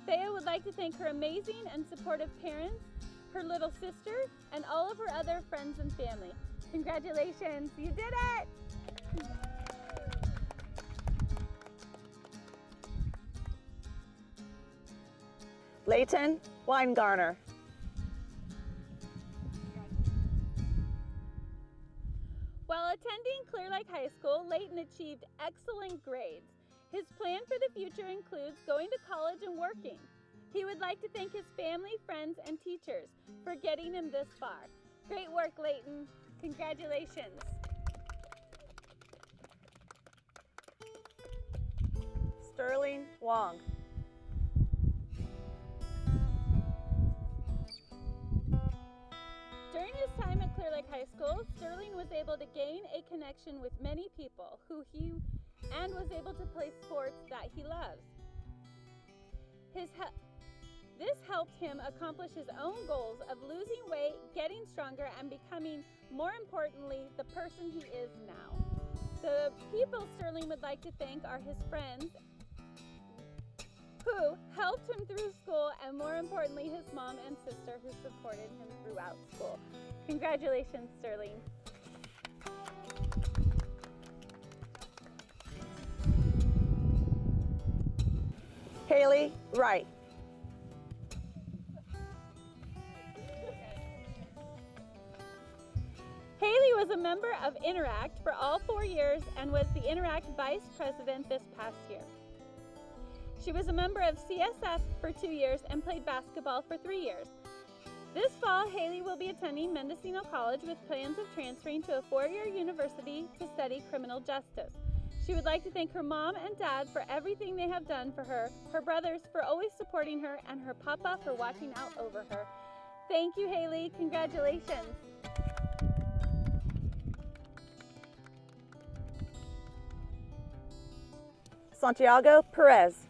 Thea would like to thank her amazing and supportive parents, her little sister, and all of her other friends and family. Congratulations, you did it! Leighton Weingarner. While attending Clear Lake High School, Leighton achieved excellent grades. His plan for the future includes going to college and working. He would like to thank his family, friends, and teachers for getting him this far. Great work, Leighton. Congratulations. Sterling Wong. During his time at Clear Lake High School, Sterling was able to gain a connection with many people and was able to play sports that he loves. This helped him accomplish his own goals of losing weight, getting stronger, and becoming, more importantly, the person he is now. The people Sterling would like to thank are his friends who helped him through school, and more importantly, his mom and sister who supported him throughout school. Congratulations, Sterling. Haley Wright. Haley was a member of Interact for all 4 years and was the Interact Vice President this past year. She was a member of CSF for 2 years and played basketball for 3 years. This fall, Haley will be attending Mendocino College with plans of transferring to a 4-year university to study criminal justice. She would like to thank her mom and dad for everything they have done for her brothers for always supporting her, and her papa for watching out over her. Thank you, Haley. Congratulations. Santiago Perez.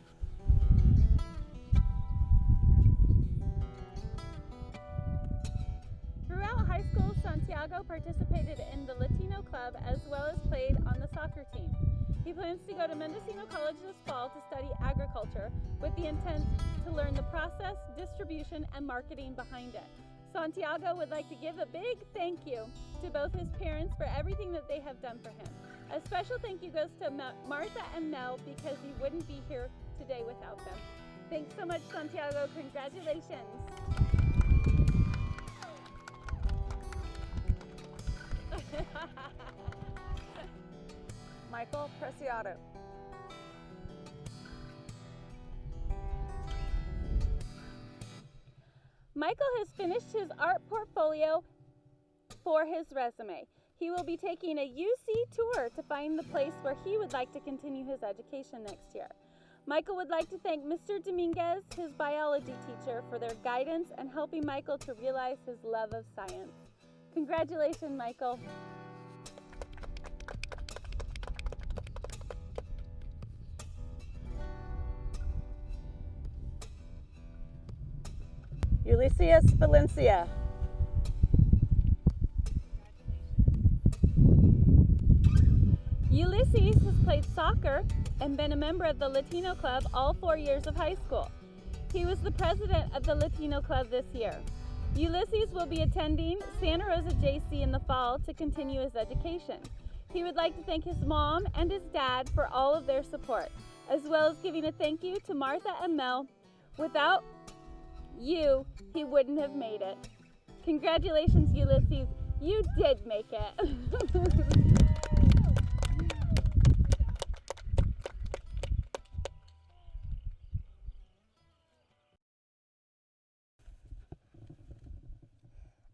Throughout high school, Santiago participated in the Latino Club as well as played on the soccer team. He plans to go to Mendocino College this fall to study agriculture with the intent to learn the process, distribution, and marketing behind it. Santiago would like to give a big thank you to both his parents for everything that they have done for him. A special thank you goes to Martha and Mel because he wouldn't be here today without them. Thanks so much, Santiago. Congratulations. Michael Preciado. Michael has finished his art portfolio for his resume. He will be taking a UC tour to find the place where he would like to continue his education next year. Michael would like to thank Mr. Dominguez, his biology teacher, for their guidance and helping Michael to realize his love of science. Congratulations, Michael. Ulysses Valencia. Ulysses has played soccer and been a member of the Latino Club all 4 years of high school. He was the president of the Latino Club this year. Ulysses will be attending Santa Rosa JC in the fall to continue his education. He would like to thank his mom and his dad for all of their support, as well as giving a thank you to Martha and Mel. Without you, he wouldn't have made it. Congratulations, Ulysses. You did make it.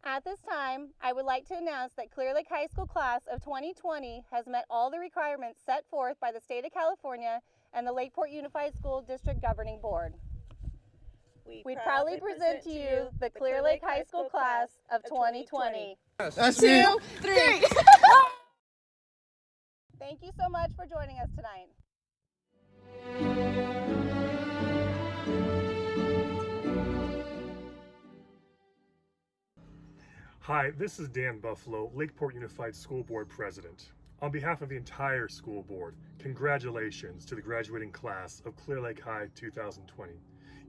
At this time, I would like to announce that Clear Lake High School class of 2020 has met all the requirements set forth by the state of California and the Lakeport Unified School District Governing Board. We proudly present to you the Clear Lake High School class of 2020. 2, 3. Thank you so much for joining us tonight. Hi, this is Dan Buffalo, Lakeport Unified School Board President. On behalf of the entire school board, congratulations to the graduating class of Clear Lake High 2020.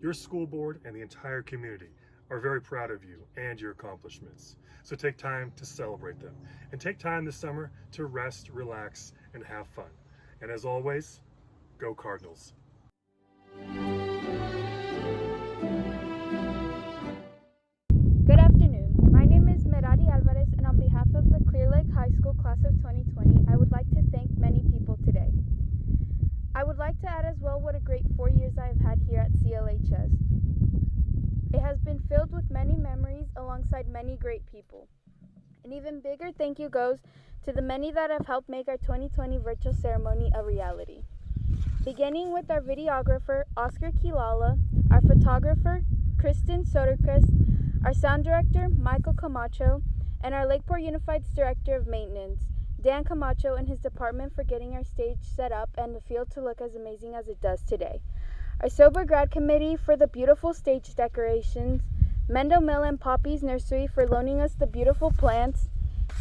Your school board and the entire community are very proud of you and your accomplishments. So take time to celebrate them and take time this summer to rest, relax, and have fun. And as always, go Cardinals. Good afternoon. My name is Merari Alvarez, and on behalf of the Clear Lake High School class of 2020, I would like to thank many people today. I would like to add as well what a great 4 years I have had here at CLHS. It has been filled with many memories alongside many great people. An even bigger thank you goes to the many that have helped make our 2020 virtual ceremony a reality. Beginning with our videographer, Oscar Quilala, our photographer, Kristen Soderquist, our sound director, Michael Camacho, and our Lakeport Unified's Director of Maintenance, Dan Camacho, and his department for getting our stage set up and the field to look as amazing as it does today. Our Sober Grad Committee for the beautiful stage decorations, Mendel Mill and Poppy's Nursery for loaning us the beautiful plants,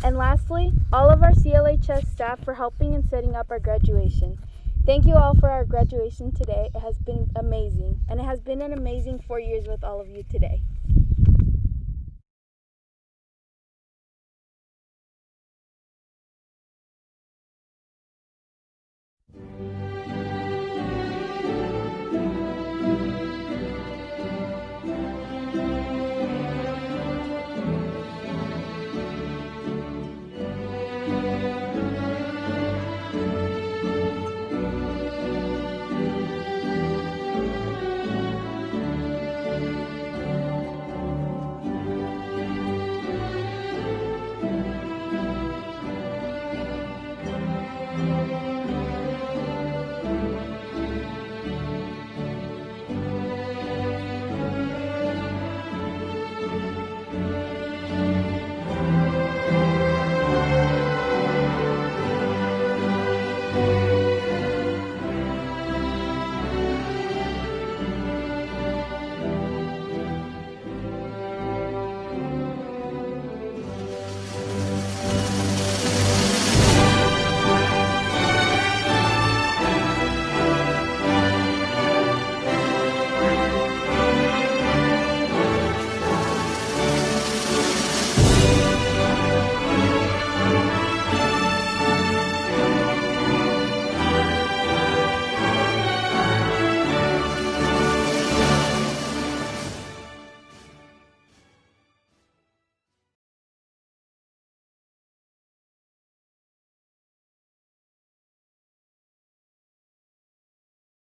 and lastly, all of our CLHS staff for helping and setting up our graduation. Thank you all for our graduation today. It has been amazing, and it has been an amazing 4 years with all of you today.